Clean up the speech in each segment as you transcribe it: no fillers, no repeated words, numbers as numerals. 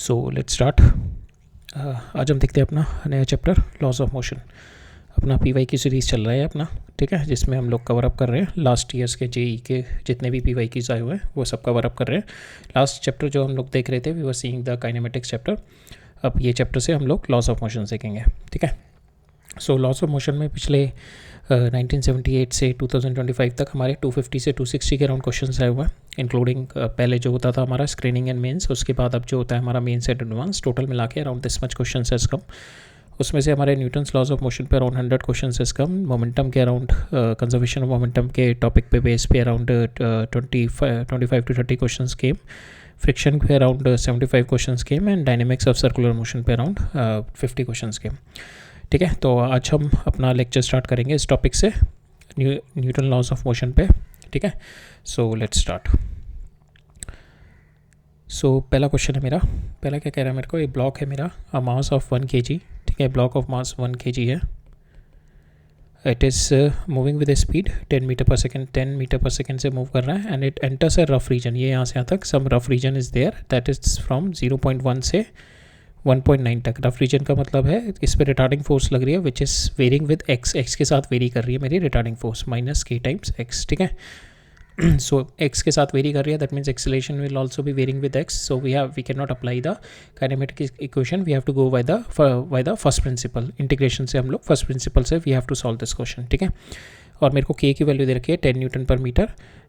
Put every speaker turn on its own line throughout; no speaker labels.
So let's start. आज हम देखते हैं अपना नया चैप्टर लॉज ऑफ मोशन। अपना पीवाई की सीरीज़ चल रहा है अपना, ठीक है, जिसमें हम लोग कवर अप कर रहे हैं लास्ट ईयर्स के जेई के जितने भी पीवाई कीज आए हुए हैं वो सब कवर अप कर रहे हैं। लास्ट चैप्टर जो हम लोग देख रहे थे we were seeing the kinematics chapter. अब ये चैप्टर से हम लोग लॉज ऑफ मोशन सीखेंगे, ठीक है। सो लॉज ऑफ मोशन में पिछले 1978 से 2025 तक हमारे 250 से 260 के अराउंड क्वेश्चन आए हुए हैं, इंक्लूडिंग पहले जो होता था हमारा स्क्रीनिंग एंड मेंस, उसके बाद अब जो होता है हमारा मेंस एंड एडवांस, टोटल मिला के around this much question has come. उसमें से हमारे न्यूटन्स लॉज ऑफ मोशन पे around 100 question has come. Momentum के अराउंड कंजर्वेशन ऑफ मोमेंटम के टॉपिक पे बेस पे around 25 to 30 question came. Friction पे around 75 question came and dynamics of circular motion पे अराउंड 50 क्वेश्चन केम, ठीक है। तो आज हम अपना लेक्चर स्टार्ट करेंगे इस टॉपिक से, न्यूटन लॉज ऑफ मोशन पे, ठीक है। So let's start. सो पहला क्वेश्चन है मेरा, पहला क्या कह रहा है मेरे को, ये ब्लॉक है मेरा, अ मास ऑफ 1 kg, ठीक है, ब्लॉक ऑफ मास 1 kg है। It is moving with speed 10 metre पर सेकेंड, 10 मीटर पर सेकेंड से मूव कर रहा है and it enters a rough region. ये यहाँ से यहाँ तक some rough region is there that is from 0.1 से 1.9 तक। रफ रीजन का मतलब है इस पर रिटार्डिंग फोर्स लग रही है which is varying with x, x के साथ वेरी कर रही है मेरी retarding force minus k times x, ठीक है। सो एक्स के साथ वेरी कर रही है, that means acceleration will also be varying with x. So we can not apply the kinematic equation, we have to go by the first principle. Integration से हम लोग फर्स्ट प्रिंसिपल से we have to solve this question, ठीक है। और मेरे को k की वैल्यू दे रखी है 10 न्यूटन पर metre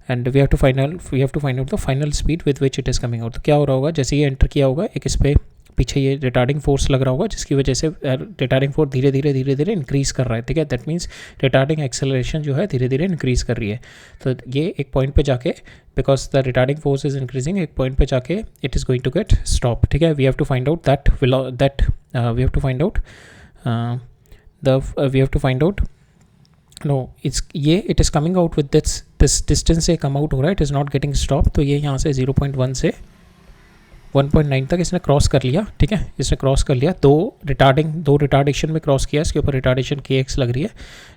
and we have to find out the final speed with which it is coming out. तो क्या हो रहा होगा, जैसे ये एंटर किया होगा एक इस पर पीछे ये रिटार्डिंग फोर्स लग रहा होगा जिसकी वजह से रिटार्डिंग फोर्स धीरे धीरे इंक्रीज़ कर रहा है, ठीक है। दैट मीन्स रिटार्डिंग एक्सेलरेशन जो है धीरे धीरे इंक्रीज़ कर रही है। तो ये एक पॉइंट पे जाके, because the retarding force is increasing, एक पॉइंट पे जाके it is going to get stop, ठीक है। We have to find out it is coming out with this distance से कम आउट हो रहा है, it is not getting stop. तो ये यहाँ से 0.1 से 1.9 तक इसने क्रॉस कर लिया, ठीक है, इसने क्रॉस कर लिया। दो रिटार्डेशन में क्रॉस किया, इसके ऊपर रिटार्डेशन kx लग रही है।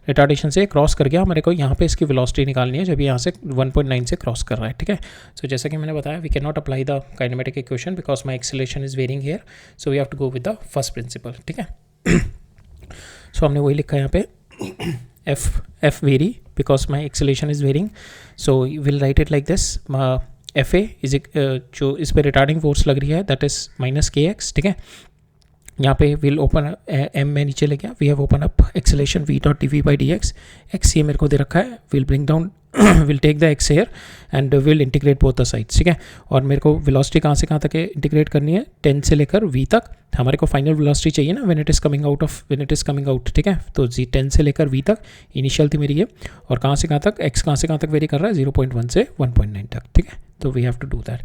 रिटार्डेशन से क्रॉस कर गया, हमारे को यहाँ पे इसकी वेलोसिटी निकालनी है जब यहाँ से 1.9 से क्रॉस कर रहा है, ठीक है। सो जैसा कि मैंने बताया we can not apply the kinematic equation because my acceleration is varying here, so we have to go with the first principle, ठीक है। सो हमने वही लिखा है यहाँ पे f vary because my acceleration is varying, so will write it like this. F A is जो इस पर रिटार्डिंग फोर्स लग रही है दैट इज़ माइनस kx, ठीक है। यहाँ पे विल ओपन एम में नीचे ले गया, we have open up acceleration v dot dv by dx। X ये मेरे को दे रखा है, will bring down will take the x here and will integrate both the sides, ठीक है। और मेरे को वेलोसिटी कहाँ से कहाँ तक इंटीग्रेट करनी है, 10 से लेकर v तक। हमारे को फाइनल वेलोसिटी चाहिए ना when it is coming out, ठीक है। तो 10 से लेकर v तक इनिशियल थी मेरी ये, और कहाँ से कहाँ तक, x कहाँ से कहाँ तक वेरी कर रहा है 0.1 से 1.9 तक, ठीक है। तो we have to do that.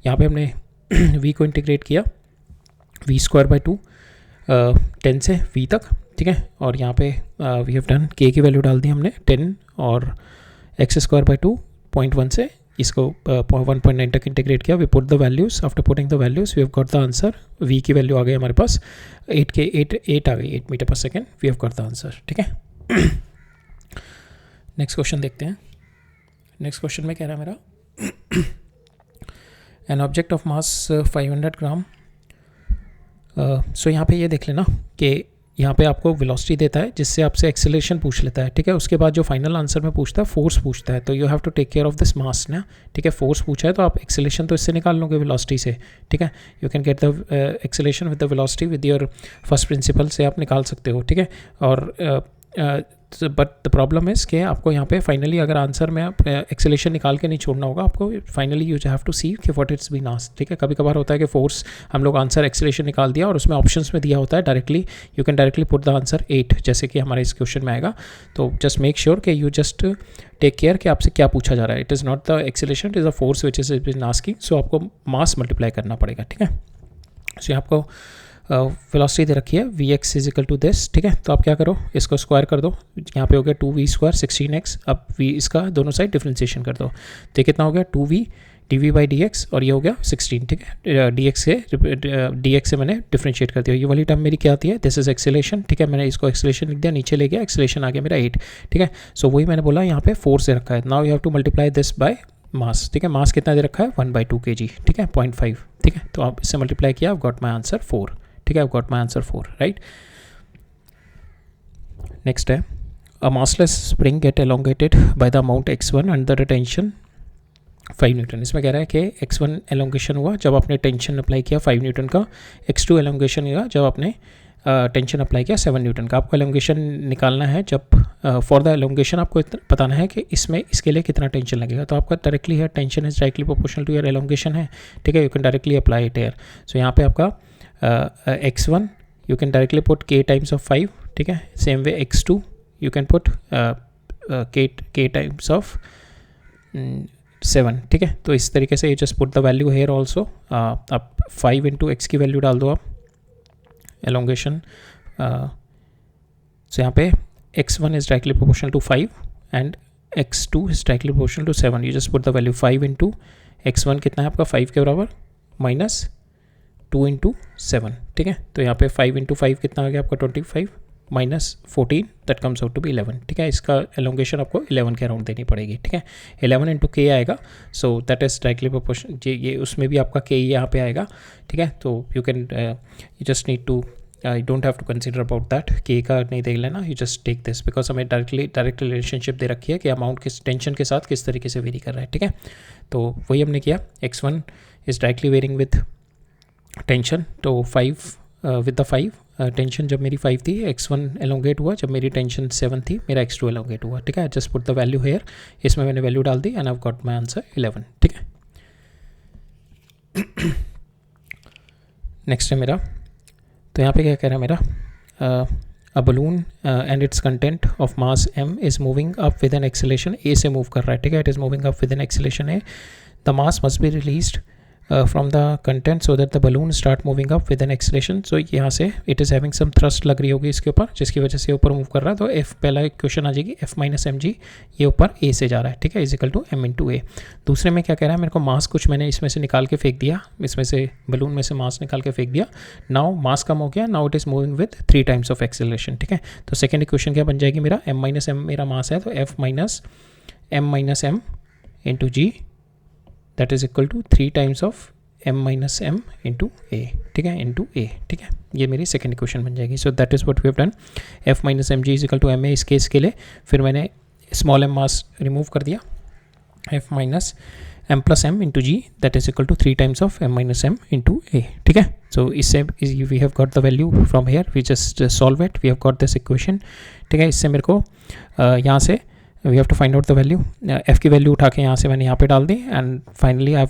यहाँ पे हमने v को इंटीग्रेट किया v²/2 10 से v तक, ठीक है। और यहाँ पे वी हैव डन k की वैल्यू डाल दी हमने 10 और x²/2 0.1 से इसको 1.9 तक इंटीग्रेट किया। We put the values, after putting the values we have got the answer. v की वैल्यू आ गई हमारे पास 8 आ गई, 8 मीटर पर second, we have got the answer, ठीक है। नेक्स्ट क्वेश्चन देखते हैं। नेक्स्ट क्वेश्चन में कह रहा है मेरा एन ऑब्जेक्ट ऑफ मास 500 ग्राम। सो यहाँ पे ये देख लेना कि यहाँ पे आपको वेलोसिटी देता है जिससे आपसे एक्सेलरेशन पूछ लेता है, ठीक है। उसके बाद जो फाइनल आंसर में पूछता है फोर्स पूछता है, तो you have to take care of this mass ना, ठीक है। फोर्स पूछा है तो आप एक्सेलरेशन तो इससे निकाल लोगे वेलोसिटी से, ठीक है। You can get the acceleration with the velocity with your first principle से आप निकाल सकते हो, ठीक है। और बट द प्रॉब्लम इज़ कि आपको यहाँ पे फाइनली अगर आंसर में आप एक्सेलरेशन निकाल के नहीं छोड़ना होगा आपको, फाइनली यू हैव टू सी कि व्हाट इट्स बीन आस्क्ड, ठीक है। कभी कभार होता है कि फोर्स हम लोग आंसर एक्सेलरेशन निकाल दिया और उसमें ऑप्शंस में दिया होता है directly, you can directly put the answer 8 जैसे कि हमारे इस क्वेश्चन में आएगा। तो जस्ट मेक श्योर कि यू जस्ट टेक केयर कि आपसे क्या पूछा जा रहा है। It is not the acceleration, it is a force which is been asking, so आपको मास मल्टीप्लाई करना पड़ेगा, ठीक है। सो आपको वेलोसिटी दे रखी है vx is equal to this, ठीक है। तो आप क्या करो, इसको स्क्वायर कर दो, यहाँ पे हो गया 2v² 16x। अब v इसका दोनों साइड डिफ्रेंशिएशन कर दो, तो कितना हो गया 2v dv बाई dx और ये हो गया 16, ठीक है। dx से मैंने डिफ्रेंशिएट कर दिया। ये वाली टर्म मेरी क्या आती है, दिस इज एक्सेलरेशन, ठीक है। मैंने इसको एक्सेलरेशन लिख दिया, नीचे ले गया, एक्सेलरेशन आ गया मेरा 8, ठीक है। सो वही मैंने बोला यहाँ पे फोर्स दे रखा है। Now you have to multiply this by mass, ठीक है। मास कितना दे रखा है 1/2 kg, ठीक है, 0.5, ठीक है, तो आप इससे मल्टीप्लाई किया, आई गॉट माई आंसर 4, ठीक है, I got my answer 4, right. Next है a massless spring get elongated by the amount x1 under the tension 5 newton. इसमें कह रहा है कि x1 एलोंगेशन हुआ जब आपने टेंशन अप्लाई किया 5 न्यूटन का, x2 एलोंगेशन हुआ जब आपने टेंशन अप्लाई किया 7 न्यूटन का। आपको एलोंगेशन निकालना है जब फॉर द एलोंगेशन आपको बताना है कि इसमें इसके लिए कितना टेंशन लगेगा। तो आपका डायरेक्टली है tension is directly proportional to your elongation है, ठीक है, you can directly apply it here. So यहाँ पे आपका x1 you can directly put k times of 5, ठीक है, same way x2 you can put k times of 7, ठीक है। तो इस तरीके से you just put the value here also, आप 5 इंटू एक्स की वैल्यू डाल दो आप एलोंगेशन। सो यहाँ पे x1 is directly proportional to 5 and x2 is directly proportional to 7। You just put the value 5 into x1 कितना है आपका 5 के बराबर माइनस 2 इंटू 7, ठीक है। तो यहाँ पे 5 इंटू 5 कितना आ गया आपका 25 minus 14 that comes out to be 11, ठीक है। इसका एलोंगेशन आपको 11 के अराउंड देनी पड़ेगी, ठीक है। 11 इंटू के आएगा, सो दैट इज डायरेक्टली प्रोपोर्शन, ये उसमें भी आपका के यहाँ पे आएगा, ठीक है। तो you can you just need to you don't have to consider about that, K का नहीं देख लेना, you just take this because हमें डायरेक्ट रिलेशनशिप दे रखी है कि अमाउंट किस टेंशन के साथ किस तरीके से वेरी कर रहा है, ठीक है। तो वही हमने किया, x1 is directly varying with tension, तो 5 विद द 5 टेंशन जब मेरी 5 थी, x1 एलोंगेट हुआ जब मेरी टेंशन 7 थी, मेरा x2 एलोंगेट हुआ, ठीक है। Just put the value here, इसमें मैंने वैल्यू डाल दी and I got my answer 11, ठीक है। नेक्स्ट है मेरा, तो यहाँ पे क्या कह रहा है मेरा, a balloon and its content of mass m is moving up with an acceleration a से मूव कर रहा है, ठीक है, it is moving up with an acceleration a, the mass must be released from the content so that the balloon start moving up with an acceleration। so यहाँ से it is having some thrust लग रही होगी इसके ऊपर, जिसकी वजह से ऊपर मूव कर रहा है। तो f पहला इक्वेशन आ जाएगी f माइनस एम जी, ये ऊपर a से जा रहा है, ठीक है, is equal to m into a. दूसरे में क्या कह रहा है, मेरे को मास कुछ मैंने इसमें से निकाल के फेंक दिया, इसमें से बलून में से मास निकाल के फेंक दिया, नाउ मास कम हो गया, now it is moving with 3 times of acceleration, ठीक है। तो सेकेंड इक्वेशन क्या बन जाएगी मेरा, m माइनस एम मेरा मास है, तो f minus m into g that is equal to 3 times of m minus m into a, ठीक है, इंटू ए, ठीक है। ये मेरी सेकेंड इक्वेशन बन जाएगी। So that is what we have done, f minus M G is equal to m A इस case के लिए। फिर मैंने स्मॉल m मास रिमूव कर दिया, f minus m plus m into g that is equal to 3 times of m minus m into a, ठीक है। So इससे we have got the value from here, we just solve it, we have got this equation, ठीक है। इससे मेरे को यहाँ से we have to find out the value, f की वैल्यू उठा के यहाँ से मैंने यहाँ पे डाल दी and finally I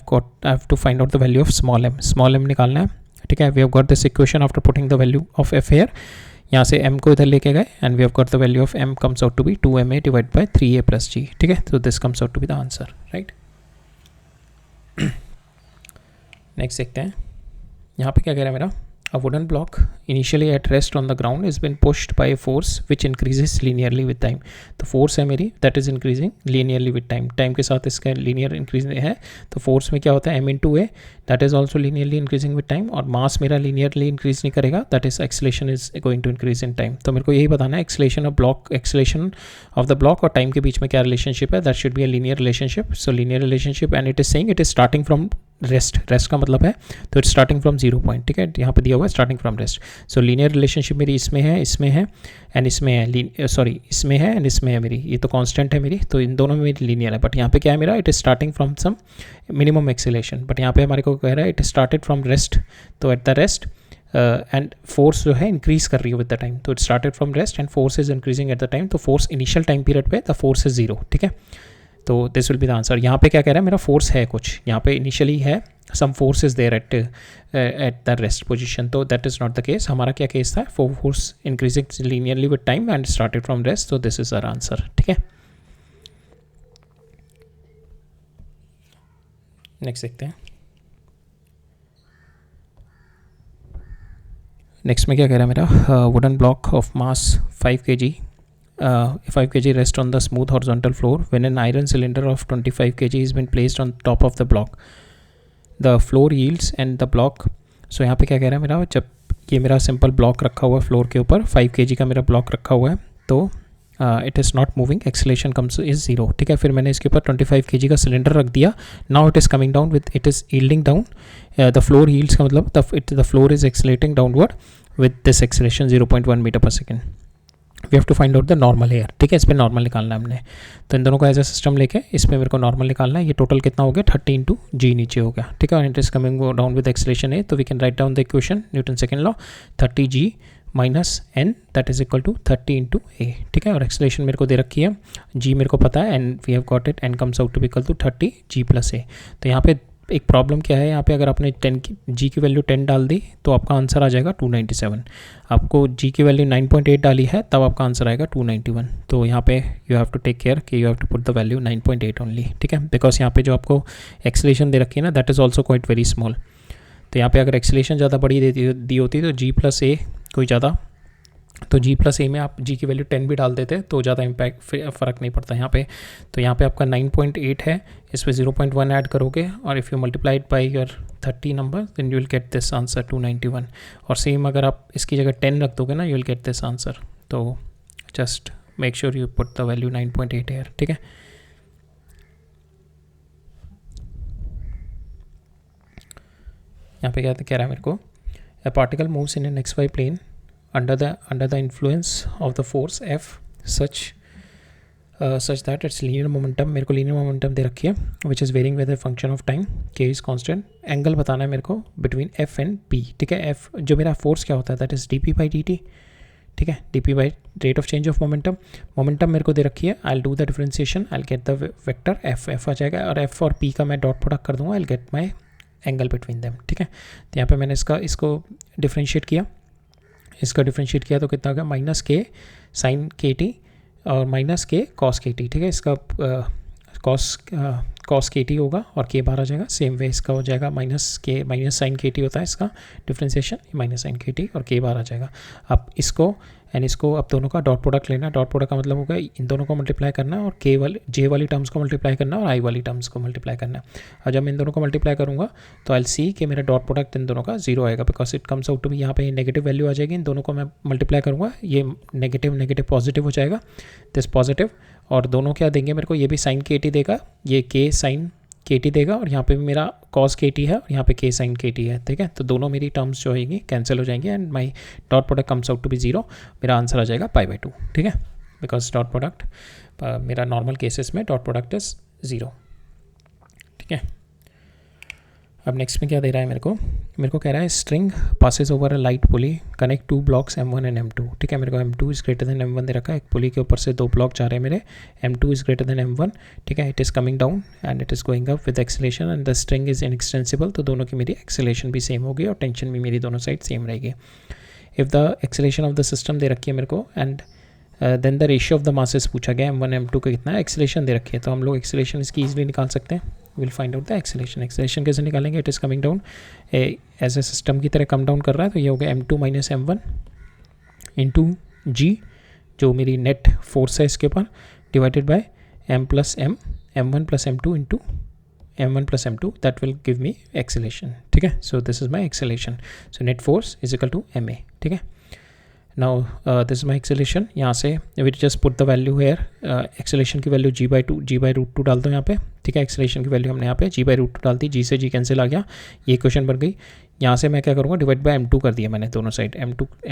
have to find out the value of small m निकालना है, ठीक है। We have got this equation after putting the value of f here, यहाँ से m को इधर लेके गए and we have got the value of m comes out to be 2ma divide by 3a plus g, ठीक है। तो this comes out to be the answer, right. Next देखते हैं, यहाँ पे क्या कह रहा है मेरा, a wooden block initially at rest on the ground has been pushed by a force which increases linearly with time। तो force है मेरी that is increasing linearly with time, time के साथ इसका linear increase है। तो force में क्या होता है m into a that is also linearly increasing with time, और mass मेरा linearly increase नहीं करेगा, that is acceleration is going to increase in time। तो मेरे को यही बताना है acceleration of the block और time के बीच में क्या relationship है, that should be a linear relationship। so linear relationship and it is saying it is starting from rest का मतलब है तो इट्स स्टार्टिंग फ्रॉम 0 पॉइंट, ठीक है, यहाँ पे दिया हुआ है starting from rest. So linear relationship मेरी इसमें है एंड इसमें है, सॉरी इसमें है एंड इसमें है मेरी, ये तो कांस्टेंट है मेरी, तो इन दोनों में मेरी लीनियर है। बट यहाँ पे क्या है मेरा, it is starting from some minimum acceleration, but यहाँ पे हमारे को कह रहा है इट स्टार्टेड फ्रॉम रेस्ट, तो at the rest and force जो है इंक्रीज कर रही है विद द टाइम, तो it started from rest and force is increasing at the time, तो फोर्स इनिशियल टाइम पीरियड पे द फोर्स इज 0, ठीक है। तो this will be the answer. यहाँ पे क्या कह रहा है, मेरा फोर्स है कुछ, यहाँ पे इनिशियली है some force is there at the rest position, तो that is not the case. हमारा क्या केस था, force increasing linearly with time and started from rest, तो दिस इज आवर आंसर, ठीक है। नेक्स्ट देखते हैं, नेक्स्ट में क्या कह रहा है मेरा, wooden block of mass 5 kg 5 kg rest on the smooth horizontal floor when an iron cylinder of 25 kg has been placed on top of the block, the floor yields and the block। so यहाँ पे क्या कह रहा है मेरा, जब ये मेरा सिंपल ब्लॉक रखा हुआ है फ्लोर के ऊपर, 5 kg का मेरा ब्लॉक रखा हुआ है, तो it is not moving, acceleration comes is 0, ठीक है। फिर मैंने इसके ऊपर 25 kg का सिलेंडर रख दिया, now it is coming down with, it is yielding down, the floor yields का मतलब the floor is accelerating downward with this acceleration 0.1 metre पर second. We have to find out the normal here, ठीक है। इस पर normal निकालना है हमने, तो इन दोनों का एज अ सिस्टम लेके इस पर मेरे को नॉर्मल निकालना है। ये टोटल कितना हो गया 30 × g नीचे हो गया, ठीक है। और it is coming down with acceleration a, तो we can write down the equation Newton second law, 30g minus n that is equal to 30 × a, ठीक है। और एक्सेलेरेशन मेरे को दे रखी है, g मेरे को पता है, and we have got it, n comes out to be equal to 30g + a। तो यहाँ पे एक प्रॉब्लम क्या है, यहाँ पे अगर आपने g की वैल्यू 10 डाल दी तो आपका आंसर आ जाएगा 297। आपको g की वैल्यू 9.8 डाली है तब आपका आंसर आएगा 291। तो यहाँ पे you have to take care कि you have to put the value 9.8 only, ठीक है, बिकॉज यहाँ पे जो आपको एक्सेलेरेशन दे रखी है ना, that is also quite very small. तो यहाँ पे अगर एक्सेलेरेशन ज़्यादा बड़ी दी होती तो g + a कोई ज़्यादा, तो g + a में आप g की वैल्यू 10 भी डाल देते तो ज़्यादा इम्पैक्ट फ़र्क नहीं पड़ता यहाँ पे। तो यहाँ पे आपका 9.8 है, इस पर 0.1 ऐड करोगे और if you multiply it by your 30 number then you will get this answer 291। और सेम अगर आप इसकी जगह 10 रख दोगे ना, you will get this answer. तो just make sure you put the value 9.8 here, ठीक है। यहाँ पे क्या कह रहा है मेरे को, a particle moves in an XY plane under the influence of the force F such that its linear momentum, मेरे को linear momentum दे रखी है which is varying with a function of time, k is constant, angle बताना है मेरे को between F and P, ठीक है। F जो मेरा फोर्स क्या होता है that is dp/dt, ठीक है, dp by rate of change of momentum। Momentum मेरे को दे रखी है, I'll do the differentiation, I'll get the vector F आ जाएगा और F और P का मैं डॉट प्रोडक्ट कर दूंगा, I'll get my angle between them, ठीक है। तो यहाँ पे मैंने इसको डिफ्रेंशिएट किया, इसका डिफ्रेंशिएट किया तो कितना हो गया -k sin kt और -k cos kt, ठीक है। इसका cos kt होगा और k बाहर आ जाएगा, सेम वे इसका हो जाएगा -k sin kt होता है इसका डिफ्रेंशिएशन, -sin kt और k बाहर आ जाएगा। अब इसको एंड इसको अब दोनों का डॉट प्रोडक्ट लेना, डॉट प्रोडक्ट का मतलब होगा इन दोनों को मल्टीप्लाई करना और j वाली टर्म्स को मल्टीप्लाई करना और i वाली टर्म्स को मल्टीप्लाई करना। और जब मैं इन दोनों को मल्टीप्लाई करूँगा तो आई सी कि मेरा डॉट प्रोडक्ट इन दोनों का 0 आएगा, because it comes out to भी यहाँ पे नेगेटिव वैल्यू आ जाएगी। इन दोनों को मैं मल्टीप्लाई करूँगा, ये नेगेटिव पॉजिटिव हो जाएगा, दिस पॉजिटिव, और दोनों क्या देंगे मेरे को, ये भी साइन kt देगा, ये k sin kt देगा और यहाँ पे भी मेरा cos kt है और यहाँ पे k sin kt है, ठीक है। तो दोनों मेरी टर्म्स जो होगी कैंसिल हो जाएंगी and my dot product comes out to be 0। मेरा आंसर आ जाएगा π/2, ठीक है, बिकॉज डॉट प्रोडक्ट मेरा नॉर्मल केसेस में डॉट प्रोडक्ट इज 0, ठीक है। अब नेक्स्ट में क्या दे रहा है मेरे को कह रहा है string passes over a light pulley, connect 2 blocks M1 and M2, ठीक है। मेरे को M2 is greater than M1 दे रखा है, एक पुली के ऊपर से 2 ब्लॉक जा रहे हैं मेरे, M2 is greater than M1, ठीक है। It is coming down and it is going up with acceleration and the string is inextensible, तो दोनों की मेरी एक्सेलेरेशन भी सेम होगी और टेंशन भी मेरी दोनों साइड सेम रहेगी। If the acceleration of the system दे रखी है मेरे को and then the ratio of the masses पूछा गया, M1 M2 का कितना एक्सेलेरेशन दे रखी है, तो हम लोग एक्सेलेरेशन इसकी ईजिली निकाल सकते हैं। Will find out the acceleration. Acceleration कैसे निकालेंगे, it is coming down as a system की तरह कम डाउन कर रहा है, तो ये हो गया M2 - M1 इंटू G जो मेरी नेट फोर्स है इसके ऊपर, divided by M + M, M1 + M2 into M1 + M2, that will give me acceleration, ठीक है। So this is my acceleration, so net force is equal to MA, ठीक है। Now this is my acceleration, यहाँ से we just put the value here, acceleration की वैल्यू g/2 डाल दो यहाँ पे, ठीक है। एक्सेलेरेशन की वैल्यू हमने यहाँ पे g/2 डाल दी, g से g कैंसिल आ गया, ये इक्वेशन बन गई। यहाँ से मैं क्या करूँगा, डिवाइड बाय M2 कर दिया मैंने, दोनों साइड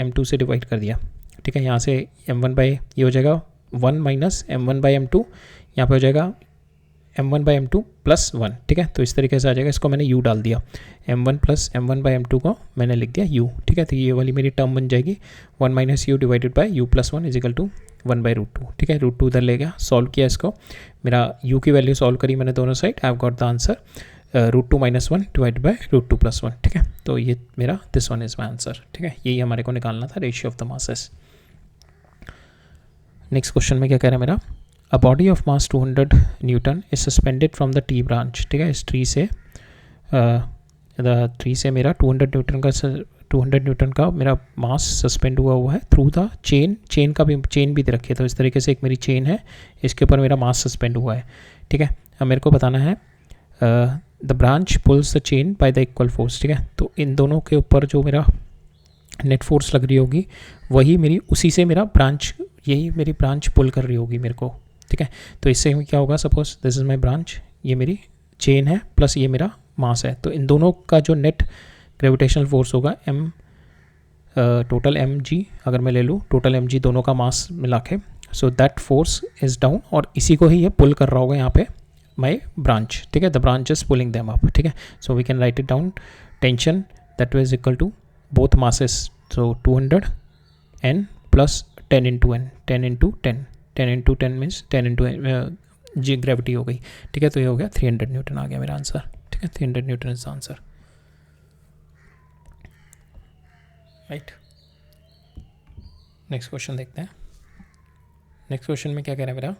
M2 से डिवाइड कर दिया, ठीक है। यहाँ से M1 बाई ये हो जाएगा 1 - M1/M2, यहाँ पे हो जाएगा M1/M2 + 1, ठीक है। तो इस तरीके से आ जाएगा, इसको मैंने u डाल दिया, M1 + M1/M2 को मैंने लिख दिया u, ठीक है। तो ये वाली मेरी टर्म बन जाएगी 1 - u divided by u + 1 is equal to 1/√2, ठीक है। √2 उधर ले गया, सॉल्व किया इसको, मेरा u की वैल्यू सॉल्व करी मैंने दोनों side, I have got the answer √2 - 1 divided by √2 + 1, ठीक है। तो ये मेरा this one is my answer, ठीक है। यही हमारे को निकालना था, ratio of the masses. Next question में क्या कह रहा है मेरा, a body of mass 200 Newton is suspended from the T branch, ठीक है। इस ट्री से मेरा 200 न्यूटन का मेरा मास सस्पेंड हुआ है थ्रू द चेन का भी चेन भी दे रखी है, तो इस तरीके से एक मेरी चेन है, इसके ऊपर मेरा मास सस्पेंड हुआ है, ठीक है। अब मेरे को बताना है the branch pulls the chain by the equal force, ठीक है। तो इन दोनों के ऊपर जो मेरा नेट फोर्स लग रही होगी वही मेरी, उसी से मेरा ब्रांच यही मेरी ब्रांच पुल कर रही होगी मेरे को, ठीक है। तो इससे क्या होगा, suppose this is my branch, ये मेरी चेन है प्लस ये मेरा मास है, तो इन दोनों का जो नेट ग्रेविटेशनल फोर्स होगा एम टोटल एम जी, अगर मैं ले लूँ टोटल एम जी दोनों का मास मिला के, so that force is down, और इसी को ही ये पुल कर रहा होगा यहाँ पे माई ब्रांच, ठीक है। The branch is pulling them up, ठीक है। So we can write it down, tension that is equal to both masses, so 200 n plus 10 into N, 10 into 10, 10 into 10 means 10 into g gravity हो गई, ठीक है। तो ये हो गया 300 न्यूटन आ गया मेरा आंसर, ठीक है। 300 Newton is answer, right. Next question देखते हैं। नेक्स्ट क्वेश्चन में क्या कह रहा है मेरा,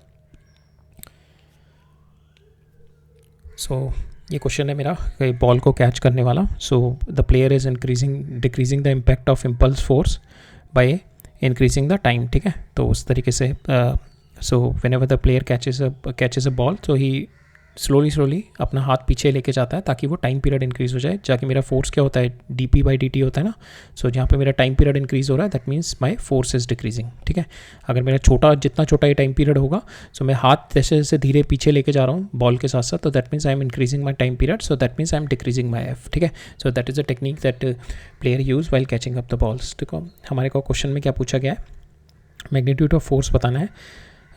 सो ये क्वेश्चन है मेरा बॉल को कैच करने वाला। So the player is decreasing the impact of impulse force by increasing the time, ठीक है। तो उस तरीके से so when ever the player catches a ball, so he slowly अपना हाथ पीछे लेके जाता है ताकि वो टाइम पीरियड इंक्रीज हो जाए, जाकि मेरा फोर्स क्या होता है, dp/dt होता है ना। सो जहाँ पे मेरा टाइम पीरियड इंक्रीज हो रहा है that means my force is decreasing, ठीक है। अगर मेरा जितना छोटा ये टाइम पीरियड होगा, सो मैं हाथ जैसे जैसे धीरे पीछे लेके जा रहा हूँ बॉल के साथ साथ, तो that means I am increasing my time period, so that means I am decreasing my F, ठीक है। So that is a technique that player use while catching up the balls, ठीक है। हमारे को क्वेश्चन में क्या पूछा गया है, मैग्नीट्यूड ऑफ फोर्स बताना है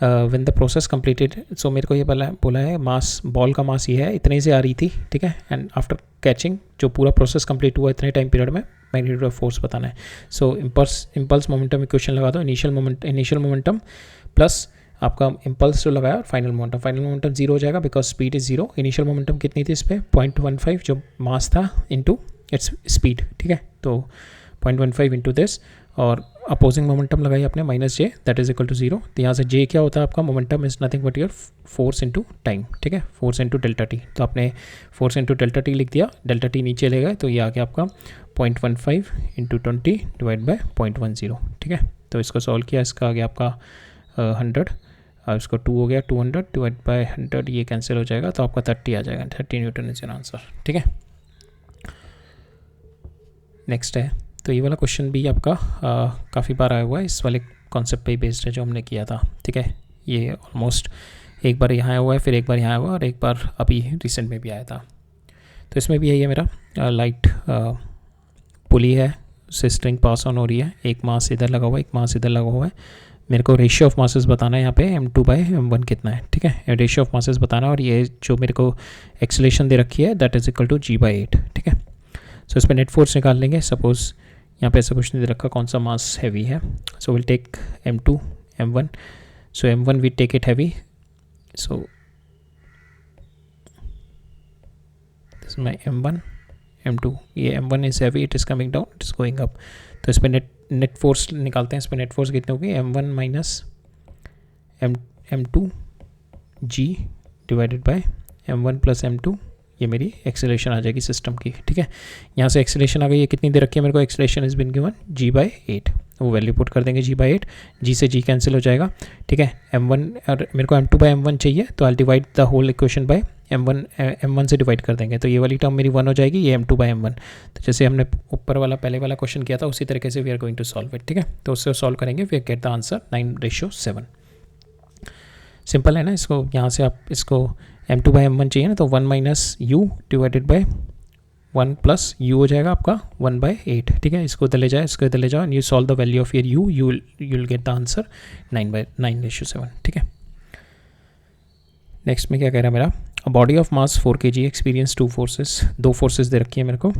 व्हेन द प्रोसेस कंप्लीटेड। सो मेरे को ये बोला है मास, बॉल का मास ये है, इतने से आ रही थी, ठीक है। एंड आफ्टर कैचिंग जो पूरा प्रोसेस कंप्लीट हुआ इतने टाइम पीरियड में, मैग्नीट्यूड ऑफ फोर्स बताना है। सो इम्पल्स मोमेंटम इक्वेशन लगा दो, इनिशियल मोमेंटम प्लस आपका इम्पल्स जो लगाया और फाइनल मोमेंटम जीरो हो जाएगा because speed is zero. Initial momentum कितनी थी इस पर 0.15 जो मास था इंटू इट्स स्पीड, ठीक है। तो 0.15 इंटू दिस, और अपोजिंग मोमेंटम लगाई आपने -j that is equal to 0। तो यहाँ से j क्या होता है आपका, momentum is nothing but your force into time, ठीक है, फोर्स इंटू डेल्टा टी। तो आपने फोर्स इंटू डेल्टा टी लिख दिया, डेल्टा टी नीचे ले गए, तो ये आ गया आपका 0.15 इंटू 20 डिवाइड बाई 0.10, ठीक है। तो इसको सॉल्व किया, इसका आ गया आपका 100, और इसको 2 हो गया, 200 डिवाइड बाई 100 ये कैंसिल हो जाएगा, तो आपका 30 आ जाएगा, 30 न्यूटन इज एन आंसर, ठीक है। नेक्स्ट है, तो ये वाला क्वेश्चन भी आपका काफ़ी बार आया हुआ है, इस वाले कॉन्सेप्ट पे ही बेस्ड है जो हमने किया था, ठीक है। ये ऑलमोस्ट एक बार यहाँ आया हुआ है, फिर एक बार यहाँ आया हुआ है, और एक बार अभी रिसेंट में भी आया था। तो इसमें भी यही है मेरा, लाइट पुली है, उससे स्ट्रिंग पास ऑन हो रही है, एक मास इधर लगा हुआ है, एक मास इधर लगा हुआ है। मेरे को रेशियो ऑफ मासेस बताना है यहाँ पे m2/m1 कितना है, ठीक है। रेशियो ऑफ मासेस बताना है, और ये जो मेरे को एक्सेलेरेशन दे रखी है that is equal to g/8, ठीक है। सो इस पर नेट फोर्स निकाल लेंगे। सपोज यहाँ पे ऐसा कुछ नहीं दे रखा कौन सा मास हैवी है, so will take m2 m1, so m1 we take it heavy, so this is my m1 m2, ये m1 is heavy, it is coming down, it is going up. तो इस पर नेट फोर्स निकालते हैं, इस पर net force कितनी होगी, m1 minus m2 g divided by m1 plus m2, ये मेरी एक्सेलेरेशन आ जाएगी सिस्टम की, ठीक है। यहाँ से एक्सेलेरेशन आ गई, ये कितनी दे रखी है मेरे को, acceleration is been given g/8, वो वैल्यू पुट कर देंगे g/8, g से g कैंसिल हो जाएगा, ठीक है। m1 और मेरे को m2/m1 चाहिए, तो I divide the whole equation by m1 से डिवाइड कर देंगे, तो ये वाली टर्म मेरी 1 हो जाएगी, ये m2/m1। तो जैसे हमने ऊपर वाला पहले वाला क्वेश्चन किया था उसी तरीके से we are going to solve it, ठीक है। तो उससे सॉल्व करेंगे, we get the answer 9:7। Simple है ना, इसको यहाँ से आप इसको m2/m1 चाहिए ना, तो 1 minus you divided by 1 plus you हो जाएगा आपका 1/8, ठीक है। इसको इधर ले जाए, इसको इधर ले जाओ, and you solve the value of your you will get the answer 9:7, ठीक है। नेक्स्ट में क्या कह रहा है मेरा, a body of mass 4 kg experience 2 forces, 2 forces दे रखी है मेरे को,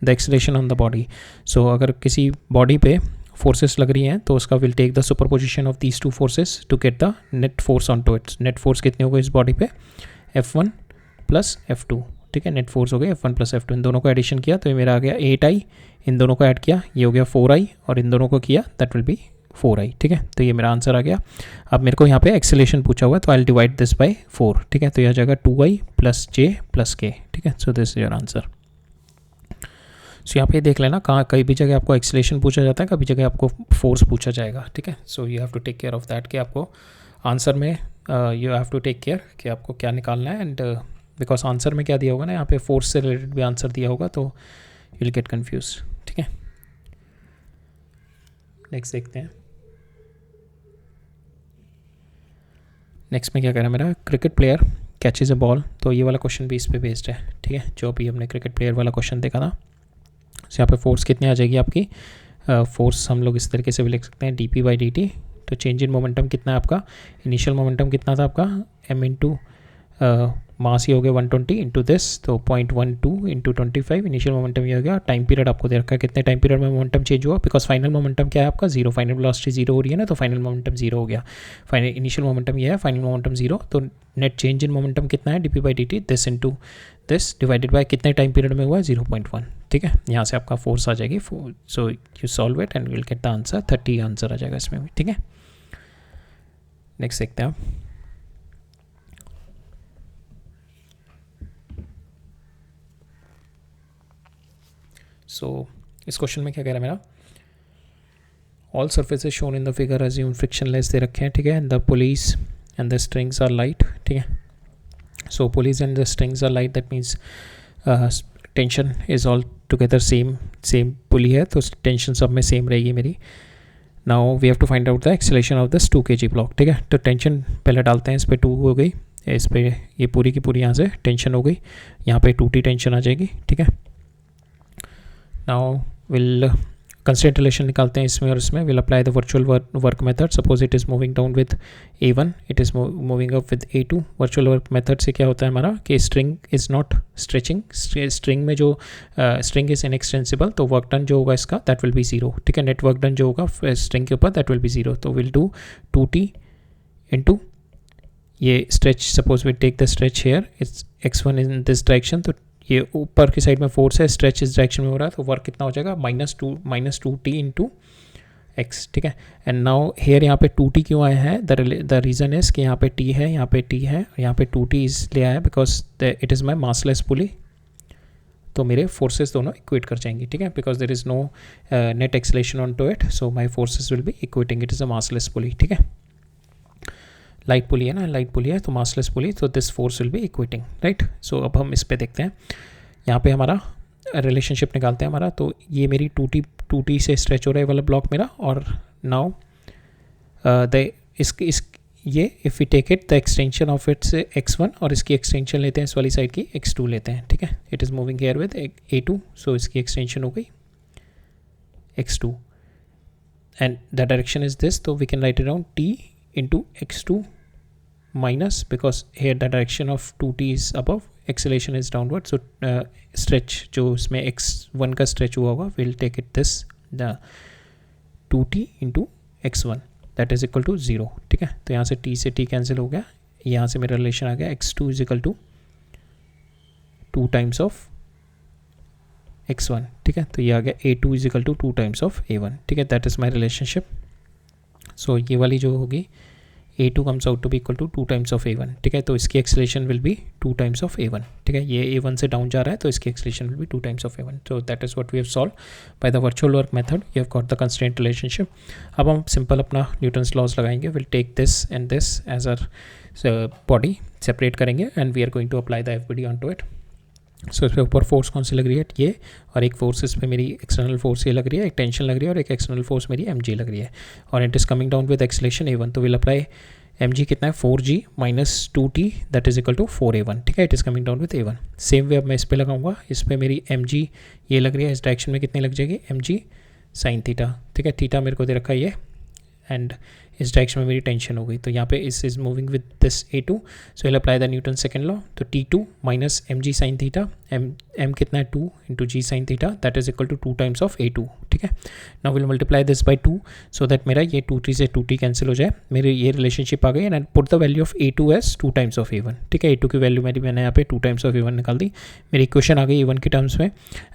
the acceleration on the body. So अगर किसी बॉडी पे फोर्सेस लग रही हैं तो उसका will take the superposition of these 2 forces to get the net force on to its. Net force कितनी होगी इस बॉडी पे, F1 प्लस F2, ठीक है। नेट फोर्स हो गया F1 प्लस F2, इन दोनों को एडिशन किया तो ये मेरा आ गया 8I, इन दोनों को ऐड किया ये हो गया 4I, और इन दोनों को किया दैट विल बी 4I, ठीक है। तो ये मेरा आंसर आ गया। अब मेरे को यहाँ पे एक्सेलेरेशन पूछा हुआ है, तो आई डिवाइड दिस बाय 4, ठीक है। तो यह आ जाएगा 2I plus J plus K, ठीक है। So this is your answer. So यहाँ पे देख लेना, कहाँ कई भी जगह आपको एक्सेलेरेशन पूछा जाता है, कभी जगह आपको फोर्स पूछा जाएगा, ठीक है। So you have to take care of that कि आपको आंसर में you have to take care कि आपको क्या निकालना है, एंड बिकॉज आंसर में क्या दिया होगा ना, यहाँ पे फोर्स से रिलेटेड भी आंसर दिया होगा, तो यू विल गेट कन्फ्यूज, ठीक है। नेक्स्ट देखते हैं। नेक्स्ट में क्या करा मेरा, cricket player catches a ball, तो ये वाला क्वेश्चन भी इस पे बेस्ड है, ठीक है, जो अभी हमने क्रिकेट प्लेयर वाला क्वेश्चन देखा था। तो यहाँ पे फोर्स कितनी आ जाएगी आपकी, फोर्स हम लोग इस तरीके से भी लिख सकते हैं dp/dt। तो चेंज इन मोमेंटम कितना है आपका, इनिशियल मोमेंटम कितना था आपका m इंटू मास ही हो गया 120 इंटू दिस, तो 0.12 इंटू 25 इनिशियल मोमेंटम ये हो गया। टाइम पीरियड आपको दे रखा है कितने टाइम पीरियड में मोमेंटम चेंज हुआ, बिकॉज फाइनल मोमेंटम क्या है आपका जीरो, फाइनल वेलोसिटी जीरो हो रही है ना, तो फाइनल मोमेंटम जीरो हो गया। फाइनल इनिशियल मोमेंटम ये है, फाइनल मोमेंटम जीरो, तो नेट चेंज इन मोमेंटम कितना है dp/dt this into this divided by कितने टाइम पीरियड में हुआ है 0.1, ठीक है। यहाँ से आपका फोर्स आ जाएगी, so you solve it and will get the answer 30 answer आ जाएगा इसमें भी, ठीक है। नेक्स्ट देखते हैं आप, इस क्वेश्चन में क्या कह रहा है मेरा, all surfaces shown in the figure assume frictionless दे रखे हैं, ठीक है। The pulleys and the strings are light, ठीक है। So pulleys and the strings are light, that means tension is all together same pulley है, तो टेंशन सब में सेम रहेगी मेरी। Now we have to find out the acceleration of this 2 kg block, ठीक है। तो टेंशन पहले डालते हैं, इस पर 2 हो गई, इस पर ये पूरी की पूरी यहाँ से टेंशन हो गई, यहाँ पे 2t टेंशन आ जाएगी, ठीक है। नाउ विल कंस्ट्रेंट रिलेशन निकालते हैं इसमें और इसमें, will apply the virtual work method. Suppose it is moving down with A1, it is moving up with A2। Virtual work method से क्या होता है हमारा कि string is not stretching, string में जो स्ट्रिंग इज़ इनएक्सटेंसिबल, तो वर्क डन जो होगा इसका दैट विल बी जीरो, ठीक है। नेट वर्क डन जो होगा स्ट्रिंग के ऊपर दैट विल बी जीरो, तो विल डू 2t इंटू ये stretch, suppose we take the stretch here, it's x1 in this direction, तो ये ऊपर की साइड में फोर्स है, स्ट्रेच इस डायरेक्शन में हो रहा है, तो वर्क कितना हो जाएगा -2t इंटू एक्स, ठीक है। एंड नाउ हेयर यहाँ पे 2t क्यों आया है, द रीज़न इज़ कि यहाँ पे t है, यहाँ पे t है, यहाँ पे 2t इसलिए आया है because it is my massless pulley, तो मेरे फोर्सेस दोनों इक्वेट कर जाएंगी, ठीक है। Because there is no net acceleration on to it, so my forces will be equating, it is a massless pulley, ठीक है। लाइट पुली है ना, लाइट पुली है तो मासलेस पुली, तो this force will be equating, right. So अब हम इस पे देखते हैं, यहाँ पे हमारा रिलेशनशिप निकालते हैं हमारा, तो ये मेरी 2t से स्ट्रेच हो रहा है वाला ब्लॉक मेरा, और नाउ ये if we take it the extension of its x1 और इसकी एक्सटेंशन लेते हैं इस वाली साइड की x2 लेते हैं, ठीक है। It is moving here with A2, so इसकी एक्सटेंशन हो गई x2 and the direction is this, तो we can write it down t into x2 minus, because here the direction of 2t is above, acceleration is downward, so stretch जो इसमें x1 का stretch हुआ होगा, we'll take it this the 2t into x1 that is equal to 0, ठीक है। तो यहाँ से t से t कैंसिल हो गया, यहाँ से मेरा रिलेशन आ गया x2 is equal to 2 times of x1, ठीक है। तो ये आ गया A2 is equal to 2 times of A1, ठीक है। that is my relationship। सो ये वाली जो होगी A2 comes out to be equal to 2 times of A1, ठीक है। तो इसकी acceleration will be 2 times of A1, ठीक है। ये A1 से डाउन जा रहा है तो इसकी acceleration will be 2 times of A1, so that is what we have solved by the virtual work method। you have got the constraint relationship। अब हम सिंपल अपना न्यूटन्स लॉज लगाएंगे, will take this and this as our body, separate करेंगे and we are going to apply the FBD on to it. So इस पर ऊपर force कौन सी लग रही है, ये, और एक फोर्स इस पर मेरी एक्सटर्नल फोर्स ये लग रही है, एक टेंशन लग रही है, और एक एक्सटर्नल फोर्स मेरी mg लग रही है, और it is coming down with acceleration A1, तो विल अप्लाई mg कितना है 4g minus 2t that is equal to 4A1, ठीक है। It is coming down with A1। Same way अब मैं इस पर लगाऊंगा, इस पर मेरी mg ये लग रही है, इस डायरेक्शन में कितनी लग जाएगी mg sin थीटा, ठीक है। थीटा मेरे को दे रखा है ये, एंड इस डायरेक्शन में मेरी टेंशन हो गई, तो यहाँ पे is moving with this A2, so will apply the Newton second law, तो T2 minus mg sin theta, m कितना है 2 into g sin theta that is equal to 2 times of A2, ठीक है। Now will multiply this by 2 so that मेरा ये 2t से 2t cancel हो जाए, मेरी ये रिलेशनशिप आ गई, and put the value of A2 as 2 times of A1, ठीक है। A2 की वैल्यू मैंने यहाँ पे 2 टाइम्स ऑफ A1 निकाल दी, मेरी इक्वेशन आ गई A1 के टर्म्स में।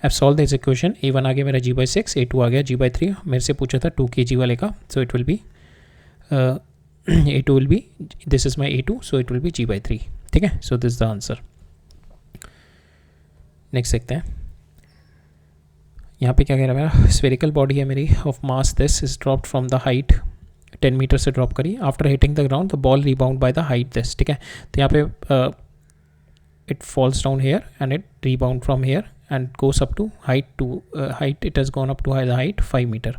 अब सॉल्व दिस इक्वेशन, A1 आ गया मेरा g/6, A2 आ गया g/3, मेरे से पूछा था 2 kg वाले का, सो it will B A2 will be, this is my A2, so it will be g/3, ठीक है। so this is the answer। Next देखते हैं, यहाँ पे क्या कह रहा है मेरा, स्फेरिकल बॉडी है मेरी of mass this is dropped from the height 10 metre से ड्रॉप करी, after hitting the ground the ball rebound by the height this, ठीक है। तो यहाँ पे it falls down here and it rebound from here and goes up to height it has gone up to the height 5 metre,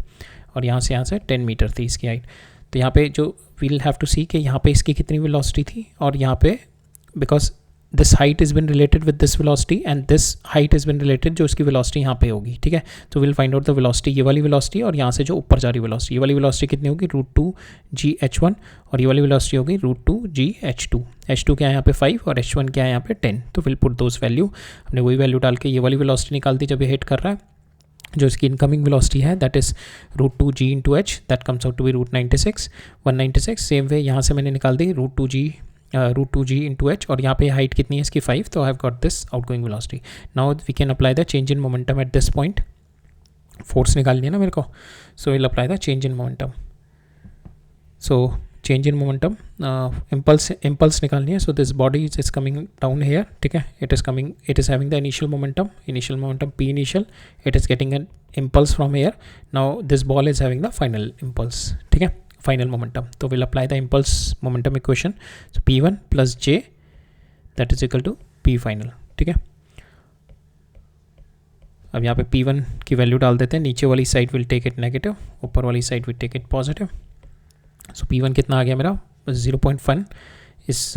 और यहाँ से 10 metre थी इसकी हाइट। तो यहाँ पे जो वील हैव टू सी कि यहाँ पे इसकी कितनी वेलोसिटी थी और यहाँ पे because this height is been related with this velocity and this height is been related, जो इसकी वेलोसिटी यहाँ पे होगी, ठीक है। तो will find out the velocity, ये वाली वेलोसिटी और यहाँ से जो ऊपर जा रही वेलोसिटी, ये वाली वेलोसिटी कितनी होगी √2gh1 और ये वाली वेलोसिटी होगी √2gh2। h2 क्या है यहाँ पे 5 और h1 क्या है यहाँ पे 10। तो विल पुट दोज वैल्यू, हमने वही वैल्यू डाल के ये वाली वेलोसिटी निकाल दी जब ये हिट कर रहा है, जो इसकी इनकमिंग वेलोसिटी है that is √2g into h, that comes out to be √196। Same way यहाँ से मैंने निकाल दी √2g into h और यहाँ पे हाइट कितनी है इसकी 5, तो I have got this outgoing velocity. Now we can apply the change in momentum at this point, force निकालनी है ना मेरे को, so will apply the change in momentum. So change in momentum, impulse निकालनी है। So this body is coming down here, ठीक है, it is having the initial momentum p initial, it is getting an impulse from here. Now this ball is having the final impulse, ठीक है, final momentum. तो will apply the impulse momentum equation, so p1 + j that is equal to p final, ठीक है। अब यहाँ पे p1 की value डाल देते हैं, नीचे वाली side will take it negative, ऊपर वाली side will take it positive. So p1 कितना आ गया मेरा 0.1, इस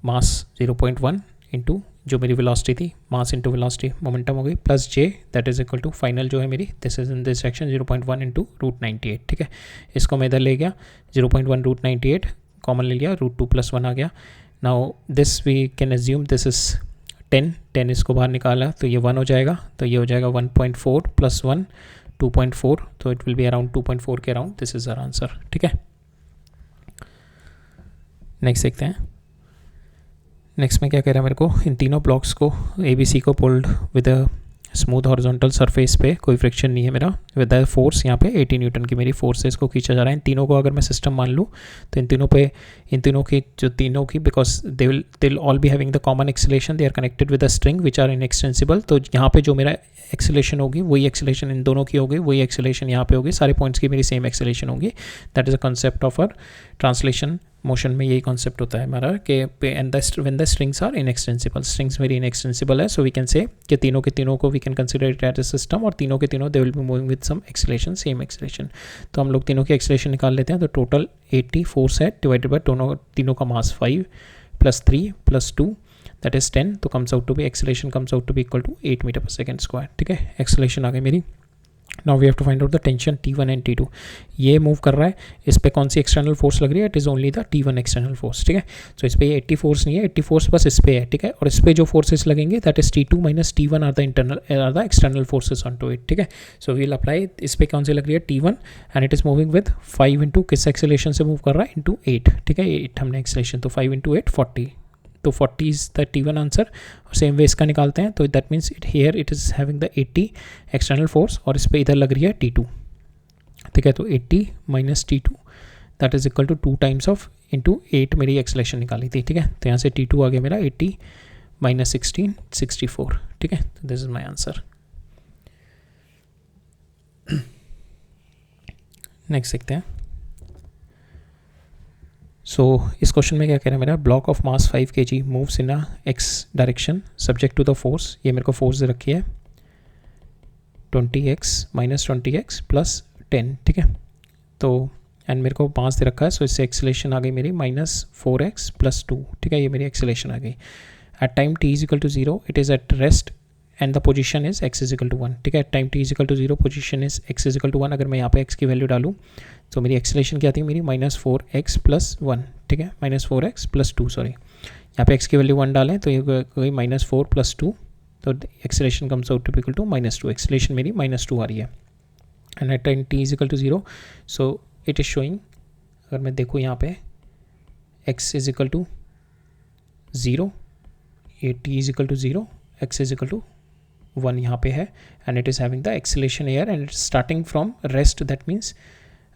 मास 0.1 इंटू जो मेरी वेलोसिटी थी, मास इंटू वेलोसिटी मोमेंटम हो गई, plus j that is equal to final जो है मेरी, this is in this section 0.1 into √98, ठीक है। इसको मैं इधर ले गया 0.1 √98 कॉमन ले लिया, √2 + 1 आ गया। Now this we can assume this is 10 इसको बाहर निकाला तो ये 1 हो जाएगा, तो ये हो जाएगा 1.4 + 1 2.4, तो इट विल बी अराउंड 2.4 के around, this is our answer, ठीक है। नेक्स्ट देखते हैं, नेक्स्ट में क्या कह रहा है मेरे को, इन तीनों ब्लॉक्स को ABC को pulled with a smooth horizontal surface पे, कोई फ्रिक्शन नहीं है मेरा, विद द फोर्स यहाँ पे 80 न्यूटन की मेरी फोर्स से इसको खींचा जा रहा है। इन तीनों को अगर मैं सिस्टम मान लूँ तो इन तीनों की because they will all be having the common acceleration, they are connected with the string which are inextensible. तो यहाँ पे जो मेरा एक्सेलेरेशन होगी वही एक्सेलेरेशन इन दोनों की होगी, वही एक्सेलेरेशन यहाँ पे होगी, सारे पॉइंट्स की मेरी सेम एक्सेलेरेशन होगी। That is a concept of uh translation motion में, यही कॉन्सेप्ट होता है हमारा कि and when the strings are inextensible, strings मेरी इनएक्सटेंसिबल है, सो वी कैन से कि तीनों के तीनों को we can consider it as a system, और तीनों के तीनों they will be moving with some acceleration, same acceleration. तो हम लोग तीनों की एक्सेलेरेशन निकाल लेते हैं, तो टोटल 80 फोर्स है डिवाइडेड बाय तीनों का मास 5 + 3 + 2 दैट इज 10, तो comes out to be acceleration comes out to be equal to 8 मीटर/सेकंड², ठीक है। एक्सेलेरेशन आ गई मेरी। Now we have to find out the tension T1 and T2, ये मूव कर रहा है, इस पे कौन सी एक्सटर्नल फोर्स लग रही है, it is only the T1 external force, ठीक है। सो इस पे ये 80 फोर्स नहीं है, 80 फोर्स बस इस पे है, ठीक है, और इस पे जो फोर्सेस लगेंगे that is T2 - T1 are the external forces on to it, ठीक है। सो वी विल अप्लाई, इस पे कौन सी लग रही है T1 and it is moving with 5 into किस एक्सेलेरेशन से मूव कर रहा है, इंटू 8, ठीक है, 8 हमने एक्सेलेरेशन, तो 5 × 8 40, तो 40 इज द T1 आंसर। और सेम वे इसका निकालते हैं, तो that means it here it is having the 80 external force और इस पर इधर लग रही है T2, ठीक है। तो 80 - T2 that is equal to 2 times of into 8 मेरी एक्सेलेरेशन निकाली थी, ठीक है। तो यहाँ से T2 आ गया मेरा 80 - 16 64, ठीक है। तो this is my answer. Next देखते हैं। सो इस क्वेश्चन में क्या कह रहा है मेरा, block of mass 5 kg moves in a x direction subject to the force, ये मेरे को फोर्स दे रखी है 20x - 20x + 10, ठीक है। तो एंड मेरे को 5 दे रखा है, सो इससे एक्सेलेरेशन आ गई मेरी -4x + 2, ठीक है, ये मेरी एक्सेलेरेशन आ गई। At time t = 0 it is at rest and the position is x = 1, ठीक है। Time t = 0 position is x = 1, अगर मैं यहाँ पे x की वैल्यू डालूँ तो मेरी एक्सेलेरेशन क्या थी, मेरी -4x + 1, ठीक है, -4x + 2 सॉरी, यहाँ पे x की वैल्यू 1 डालें तो ये कोई -4 + 2, तो acceleration comes out to be equal to -2, acceleration मेरी -2 आ रही है। And at time t = 0 so it is showing, अगर मैं देखूँ यहाँ पे x = 0, ये t = 0, x = 1 यहाँ पे है, and it is having the acceleration here and it's starting from rest, that means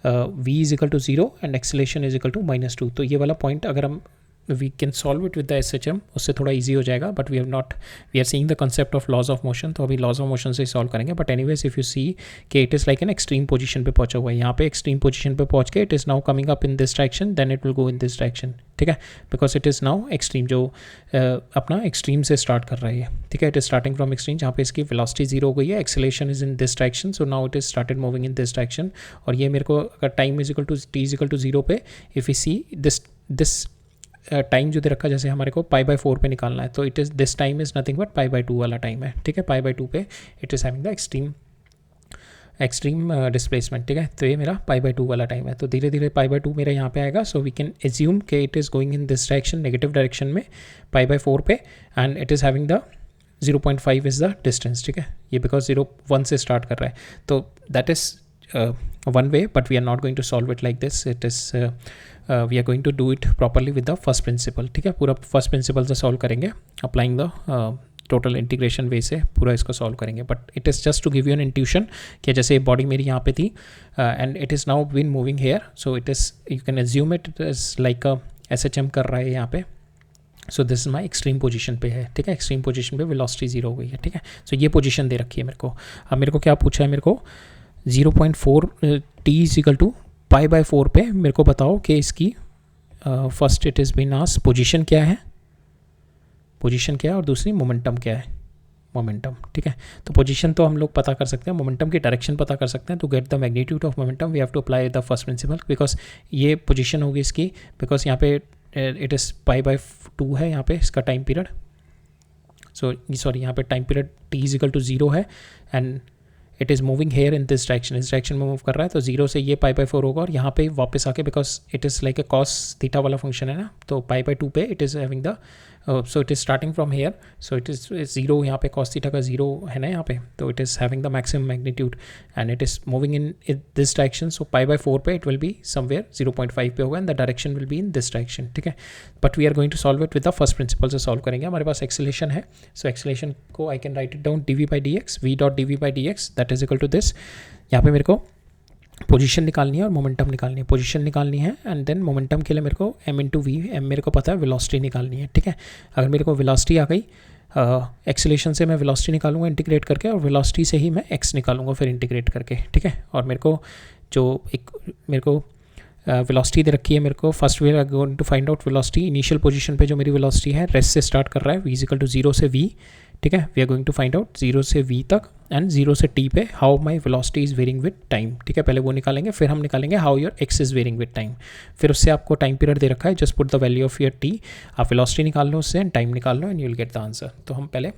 v = 0 and acceleration = -2। तो ये वाला पॉइंट अगर हम we can solve it with the SHM, उससे थोड़ा इजी हो जाएगा, but we are seeing the concept of laws of motion, तो अभी लॉज ऑफ मोशन से सॉल्व करेंगे। But anyways if you see कि it is like an extreme position पे पहुंचा हुआ है, यहाँ पे एक्सट्रीम पोजीशन पे पहुंच के it is now coming up in this direction, then it will go in this direction, ठीक है, because it is now extreme, जो अपना एक्सट्रीम से स्टार्ट कर रहा है ये, ठीक है, it is starting from extreme, जहाँ पे इसकी वेलोसिटी जीरो हो गई है, acceleration is in this direction, so now it is started moving in this direction. और ये मेरे को अगर time is equal to T is equal to zero पे, if you see this time जो दे रखा है, जैसे हमारे को π/4 पे निकालना है, तो it is this time is nothing but π/2 वाला टाइम है, ठीक है, π/2 पे it is having the extreme displacement, ठीक है, तो ये मेरा π/2 वाला टाइम है। तो धीरे धीरे π/2 मेरा यहाँ पे आएगा, सो वी कैन एज्यूम कि it is going in this direction, negative direction में π/4 पे, and it is having the 0.5 is the distance, ठीक है, ये बिकॉज 0.1 से स्टार्ट कर रहा है। तो that is one way, but we are not going to solve it like this. It is we are going to do it properly with the first principle, ठीक है, पूरा फर्स्ट प्रिंसिपल से solve करेंगे, applying the total integration way से पूरा इसको solve करेंगे। But it is just to give you an intuition कि जैसे बॉडी मेरी यहाँ पे थी and it is now been moving here, so it is, you can assume it is like a SHM कर रहा है यहाँ पे। So this is my extreme position पे है, ठीक है, एक्सट्रीम पोजीशन पे वेलोसिटी जीरो हो गई है, ठीक है। सो ये पोजीशन दे रखी है मेरे को। अब मेरे को क्या पूछा है, मेरे को 0.4 t इज इक्वल टू π/4 पे मेरे को बताओ कि इसकी first it is been asked position क्या है, पोजीशन क्या है, और दूसरी मोमेंटम क्या है, मोमेंटम, ठीक है। तो पोजीशन तो हम लोग पता कर सकते हैं, मोमेंटम की डायरेक्शन पता कर सकते हैं। To get the magnitude of momentum we have to apply the first principle, because ये पोजीशन होगी इसकी, बिकॉज यहाँ पे इट इज़ π/2 है यहाँ पे इसका टाइम पीरियड, सॉरी यहाँ पे time period t is equal to 0 है, and it is moving here in this direction, इस डायरेक्शन में मूव कर रहा है। तो 0 से ये π/4 होगा, और यहाँ पे वापस आके, because it is like a cos theta वाला फंक्शन है ना, तो π/2 पे it is having the, so it is starting from here, so it is 0, यहाँ पे cos थीटा का 0 है ना यहाँ पे, तो it is having the maximum magnitude and it is moving in this direction, so π/4 पे इट विल बी समवेयर 0.5 पे होगा, and the direction will be in this direction, ठीक है। But we are going to solve it with the first principle से solve करेंगे। हमारे पास acceleration है, सो एक्सेलेरेशन को I can write it down dv/dx, v.dv/dx that is equal to this. यहाँ पे मेरे को पोजीशन निकालनी है और मोमेंटम निकालनी है, पोजीशन निकालनी है एंड देन मोमेंटम के लिए मेरे को m/v, m मेरे को पता है, वेलोसिटी निकालनी है, ठीक है। अगर मेरे को वेलोसिटी आ गई, एक्सेलेरेशन से मैं वेलोसिटी निकालूंगा इंटीग्रेट करके, और वेलोसिटी से ही मैं x निकालूंगा फिर इंटीग्रेट करके, ठीक है। और मेरे को जो मेरे को वेलोसिटी दे रखी है, मेरे को first we going to find out velocity, initial position पे जो मेरी वेलोसिटी है रेस्ट से स्टार्ट कर रहा है, v इज इक्वल टू 0 से v, ठीक है। We are going to find out 0 से v तक एंड 0 से t पे how my velocity is varying with time, ठीक है। पहले वो निकालेंगे, फिर हम निकालेंगे how your x is varying with time, फिर उससे आपको टाइम पीरियड दे रखा है, just put the value of your t, आप वेलोसिटी निकाल लो उससे एंड टाइम निकाल लो and you will get the answer. तो हम पहले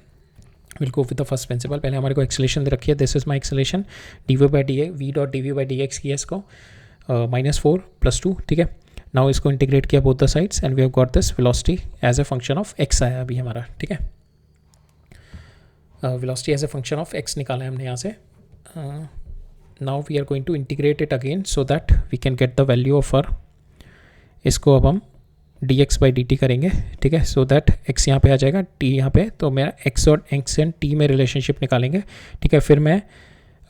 will go with the first principal. पहले हमारे को एक्सेलेरेशन दे रखी है, this is my acceleration, v.dv/dx किया इसको -4 + 2, ठीक है। नाउ इसको इंटीग्रेट किया both the sides and we have got this velocity as a function of x आया अभी हमारा, ठीक है। Velocity as a function of x निकाला है हमने यहाँ से। Now we are going to integrate it again so that we can get the value of r, इसको अब हम dx/dt करेंगे, ठीक है, सो दैट x यहाँ पे आ जाएगा, t यहाँ पे, तो मेरा x और x एंड t में रिलेशनशिप निकालेंगे, ठीक है। फिर मैं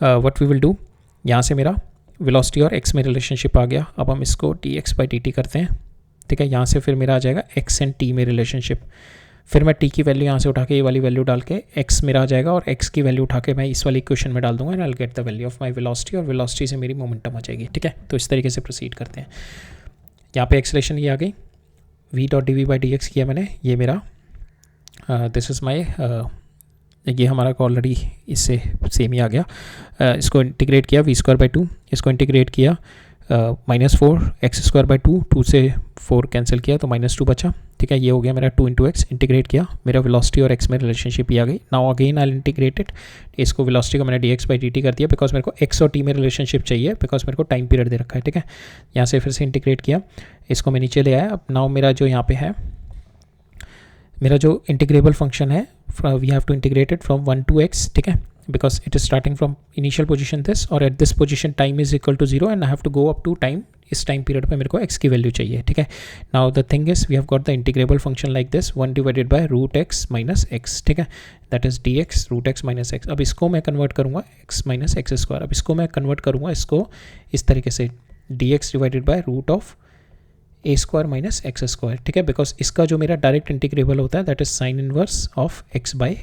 व्हाट वी विल डू, यहाँ से मेरा वेलोसिटी और x में रिलेशनशिप आ गया, अब हम इसको dx/dt करते हैं, ठीक है। यहाँ से फिर मेरा आ जाएगा x एंड t में रिलेशनशिप, फिर मैं t की वैल्यू यहाँ से उठा के ये वाली वैल्यू डाल के x मेरा आ जाएगा, और x की वैल्यू उठा के मैं इस वाली इक्वेशन में डाल दूंगा and I will get the value of my velocity, और वेलोसिटी से मेरी मोमेंटम आ जाएगी, ठीक है। तो इस तरीके से प्रोसीड करते हैं। यहाँ पे एक्सेलेरेशन ये आ गई, v.dv/dx किया मैंने, ये मेरा दिस इज़ माई, ये हमारा ऑलरेडी इससे सेम ही आ गया, इसको इंटीग्रेट किया v²/2, इसको इंटीग्रेट किया -4 x²/2, 2 से 4 कैंसिल किया तो -2 बचा, ठीक है। ये हो गया मेरा 2 × x, इंटीग्रेट किया, मेरा वेलोसिटी और x में रिलेशनशिप ही आ गई। Now again I integrate it, इसको वेलोसिटी को मैंने dx/dt कर दिया, बिकॉज मेरे को x और t में रिलेशनशिप चाहिए, बिकॉज मेरे को टाइम पीरियड दे रखा है, ठीक है। यहाँ से फिर से इंटीग्रेट किया, इसको मैं नीचे ले आया। अब नाउ मेरा जो यहाँ पे है, मेरा जो इंटीग्रेबल फंक्शन है, we have to integrate it from 1 to x, ठीक है, because it is starting from initial position this, और at this position time is equal to 0 and I have to go up to time, इस time period पे मेरे को x की value चाहिए, ठीक है। Now the thing is we have got the integrable function like this, 1/√x - x, ठीक है, that is dx √x - x। अब इसको मैं कन्वर्ट करूँगा x - x², अब इसको मैं कन्वर्ट करूँगा इसको इस तरीके से, dx √a² - x², ठीक है, बिकॉज इसका जो मेरा डायरेक्ट इंटीग्रेबल होता है that is sine inverse of x/a,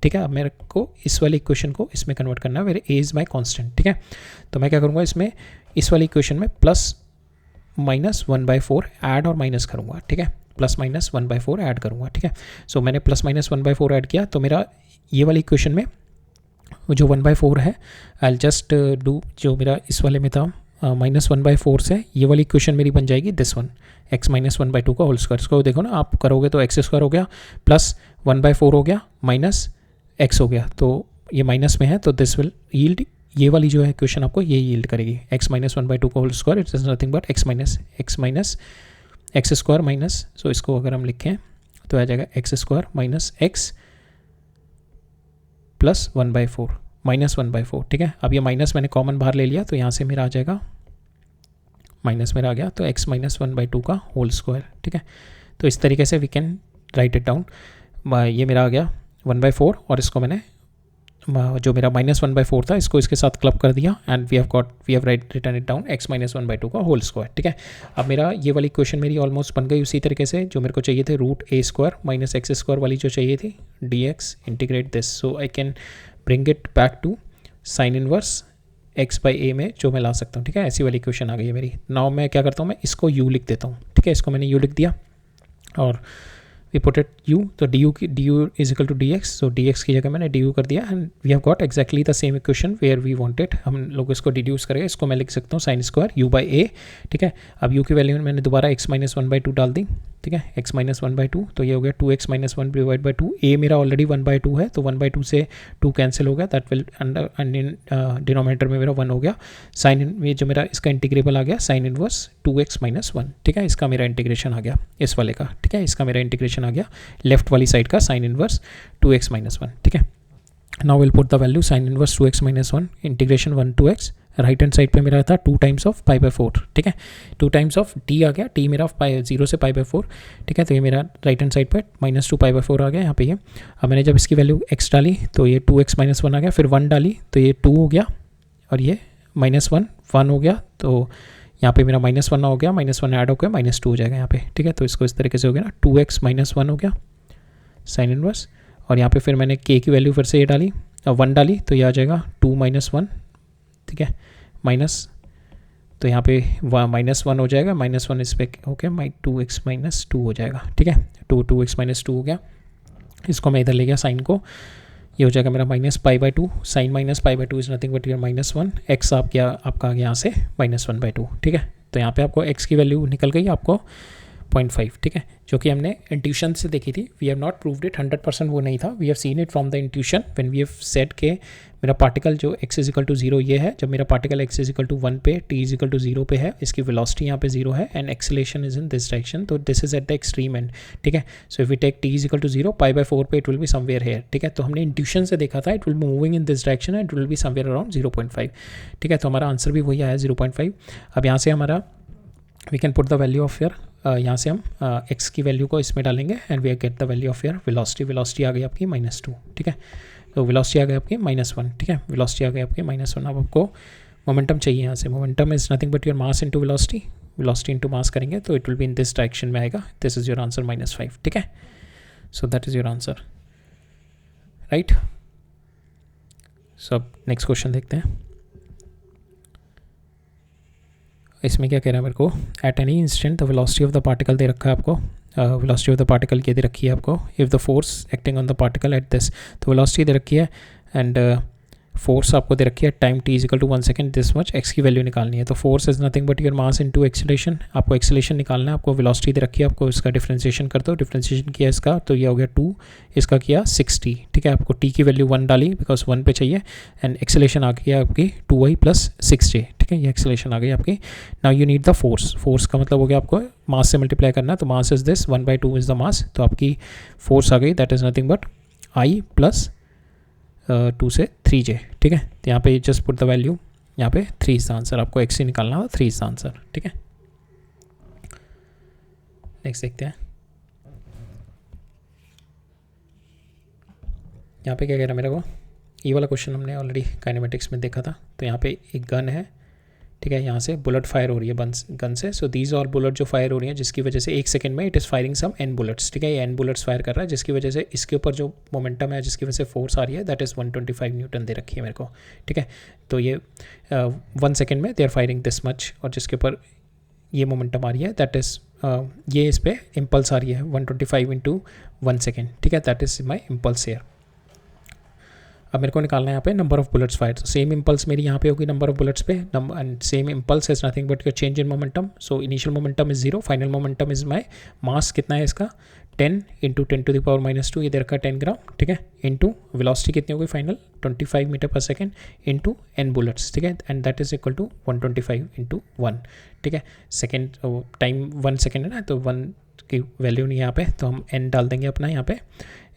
ठीक है। अब मेरे को इस वाली इक्वेशन को इसमें कन्वर्ट करना है, मेरे a इज़ माई कॉन्स्टेंट, ठीक है। तो मैं क्या करूँगा, इसमें इस वाली इक्वेशन में प्लस +-1/4 ऐड और माइनस करूँगा, ठीक है, +-1/4 ऐड करूँगा, ठीक है। सो मैंने +-1/4 ऐड किया, तो मेरा ये वाली इक्वेशन में जो 1/4 है, आई जस्ट डू जो मेरा इस वाले में था -1/4 से ये वाली इक्वेशन मेरी बन जाएगी दिस वन, x -1/2 का होल स्क्वायर। इसको देखो ना, आप करोगे तो x² हो गया, +1/4 हो गया, माइनस x हो गया, तो ये माइनस में है, तो दिस विल यील्ड, ये वाली जो है इक्वेशन आपको ये यील्ड करेगी x -1/2 का whole square, it is nothing but x x² minus, so इसको अगर हम लिखें तो आ जाएगा x² माइनस x +1/4 -1/4, ठीक है। अब ये माइनस मैंने कॉमन बाहर ले लिया, तो यहाँ से मेरा आ जाएगा माइनस मेरा आ गया, तो x -1/2 का होल स्क्वायर, ठीक है। तो इस तरीके से we can write it down. ये मेरा आ गया 1/4 और इसको मैंने जो मेरा -1/4 था इसको इसके साथ क्लब कर दिया and we have written it down x -1/2 का होल स्क्वायर, ठीक है। अब मेरा ये वाली इक्वेशन मेरी ऑलमोस्ट बन गई उसी तरीके से जो मेरे को चाहिए थे, √a² - x² वाली जो चाहिए थी, dx integrate this, so I can bring it back to sine inverse x/a में जो मैं ला सकता हूँ, ठीक है। ऐसी वाली इक्वेशन आ गई है मेरी। नाउ मैं क्या करता हूँ, मैं इसको u लिख देता हूँ, ठीक है। इसको मैंने u लिख दिया और वी पुट इट u, तो du is equal to dx, so dx की जगह मैंने du कर दिया and we have got exactly the same equation where we wanted. हम लोग इसको डिड्यूस करेंगे, इसको मैं लिख सकता हूँ sin स्क्वायर u/a, ठीक है। अब u की वैल्यू मैंने दोबारा x -1/2 डाल दी, ठीक है, x -1/2, तो ये हो गया 2x - 1/2, a मेरा ऑलरेडी 1/2 है, तो 1/2 से 2 कैंसिल हो गया, दैट विल अंडर डिनोमिनेटर में मेरा 1 हो गया। साइन में जो मेरा इसका इंटीग्रेबल आ गया साइन इनवर्स 2x - 1, ठीक है, इसका मेरा इंटीग्रेशन आ गया इस वाले का, ठीक है, इसका मेरा इंटीग्रेशन आ गया लेफ्ट वाली साइड का साइन इनवर्स 2x - 1, ठीक है। Now will put the value sine inverse 2x - 1 integration 1 to x, right hand side पे मेरा था 2 टाइम्स ऑफ π/4, ठीक है, 2 टाइम्स ऑफ t आ गया, t मेरा 0 से π/4, ठीक है। तो ये मेरा राइट हैंड साइड पे -2 π/4 आ गया यहाँ पे ये। अब मैंने जब इसकी वैल्यू x डाली तो ये 2x - 1 आ गया, फिर 1 डाली तो ये 2 हो गया और ये -1 हो गया, तो यहाँ पे मेरा -1 हो गया, -1 ऐड हो गया, -2 हो जाएगा यहाँ पे, ठीक है। तो इसको इस तरीके से हो गया ना, 2x - 1 हो गया साइन इनवर्स, और यहाँ पे फिर मैंने k की वैल्यू फिर से ये डाली और 1 डाली, तो ये आ जाएगा 2 - 1, ठीक है, माइनस, तो यहाँ पे -1 हो जाएगा, -1 इस पे ओके 2x - 2 हो जाएगा, ठीक है, 2x - 2 हो गया। इसको मैं इधर ले गया साइन को, ये हो जाएगा मेरा -π/2, sine -π/2 is nothing but your -1, x आपका आ गया यहाँ से -1/2, ठीक है। तो यहाँ पे आपको x की वैल्यू निकल गई आपको 0.5, ठीक है, जो कि हमने इंट्यूशन से देखी थी। We have not proved it 100%, वो नहीं था, we have seen it from the intuition when we have said के मेरा पार्टिकल जो x = 0 ये है, जब मेरा पार्टिकल x = 1 पे, t = 0 पे है, इसकी वेलोसिटी यहाँ पे 0 है and acceleration is in this direction, तो this is at the extreme end, ठीक है। So if we take t = 0, π/4 पे it will be somewhere here, ठीक है। तो हमने इंट्यूशन से देखा था it will be moving in this direction and it will be somewhere around 0.5, ठीक है। तो हमारा आंसर भी वही आया 0.5। अब यहाँ से हमारा we can put the value of your, यहाँ से हम x की वैल्यू को इसमें डालेंगे and we get the value of your velocity आ गई आपकी -2, ठीक है। तो वेलोसिटी आ गई आपकी -1, ठीक है, वेलोसिटी आ गई आपकी -1। अब आपको मोमेंटम चाहिए, यहाँ से momentum is nothing but your mass into velocity into mass करेंगे तो it will be in this direction में आएगा, दिस इज योर आंसर -5, ठीक है। So that is your answer, right. So अब नेक्स्ट क्वेश्चन देखते हैं। इसमें क्या कह रहा है मेरे को, at any instant the velocity of the particle दे रखा है आपको, वेलोसिटी ऑफ द पार्टिकल ये दे रखी है आपको, if the force acting on the particle at this, तो वेलोसिटी दे रखी है एंड फोर्स आपको दे रखी है time t = 1 second, this much x की वैल्यू निकालनी है। तो force is nothing but your mass into acceleration, आपको एक्सेलरेशन निकालना है, आपको वेलोसिटी दे रखी है, आपको इसका डिफरेंशिएशन कर दो, डिफरेंशिएशन किया इसका तो ये हो गया 2, इसका किया 60, ठीक है। आपको t की वैल्यू 1 डाली बिकॉज 1 पे चाहिए एंड एक्सेलरेशन आ गई आपकी 2y + 6j, ठीक है, ये एक्सेलरेशन आ गई आपकी। Now you need the force का मतलब हो गया आपको मास से मल्टीप्लाई करना है, तो mass is this 1/2 is the mass, तो आपकी फोर्स आ गई that is nothing but I + 2 से 3j, ठीक है। तो यहाँ पे जस्ट पुट द वैल्यू, यहाँ पे 3 इज द आंसर, आपको x ही निकालना होगा, 3 इज द आंसर, ठीक है। नेक्स्ट देखते हैं, यहाँ पे क्या कह रहा है मेरे को, ये वाला क्वेश्चन हमने ऑलरेडी काइनेमेटिक्स में देखा था। तो यहाँ पे एक गन है, ठीक है, यहाँ से बुलेट फायर हो रही है गन से, सो दीज और बुलेट जो फायर हो रही है जिसकी वजह से 1 सेकंड में it is firing some n bullets, ठीक है, ये n बुलेट्स फायर कर रहा है जिसकी वजह से इसके ऊपर जो मोमेंटम है जिसकी वजह से फोर्स आ रही है दैट इज़ 125 न्यूटन दे रखी है मेरे को, ठीक है। तो ये 1 सेकेंड में they are firing this much, और जिसके ऊपर ये मोमेंटम आ रही है, दैट इज़ ये इस पर इम्पल्स आ रही है 125 इंटू 1 सेकेंड, ठीक है, that is my impulse here. अब मेरे को निकालना है यहाँ पे number of bullets fired. Same impulse मेरी यहाँ पे होगी नंबर ऑफ बुलेट्स पे, and same impulse is nothing but your change in momentum. So initial momentum is 0, final momentum is my mass कितना है इसका 10 इंटू 10⁻², ये दे रखा 10 ग्राम, ठीक है, इंटू वेलोसिटी कितनी होगी फाइनल 25 मीटर पर सेकेंड इंटू n बुलेट्स, ठीक है, and that is equal to 125 into 1, ठीक है। सेकेंड टाइम 1 सेकेंड है ना, तो 1 की वैल्यू नहीं यहाँ पे, तो हम n डाल देंगे अपना यहाँ पे,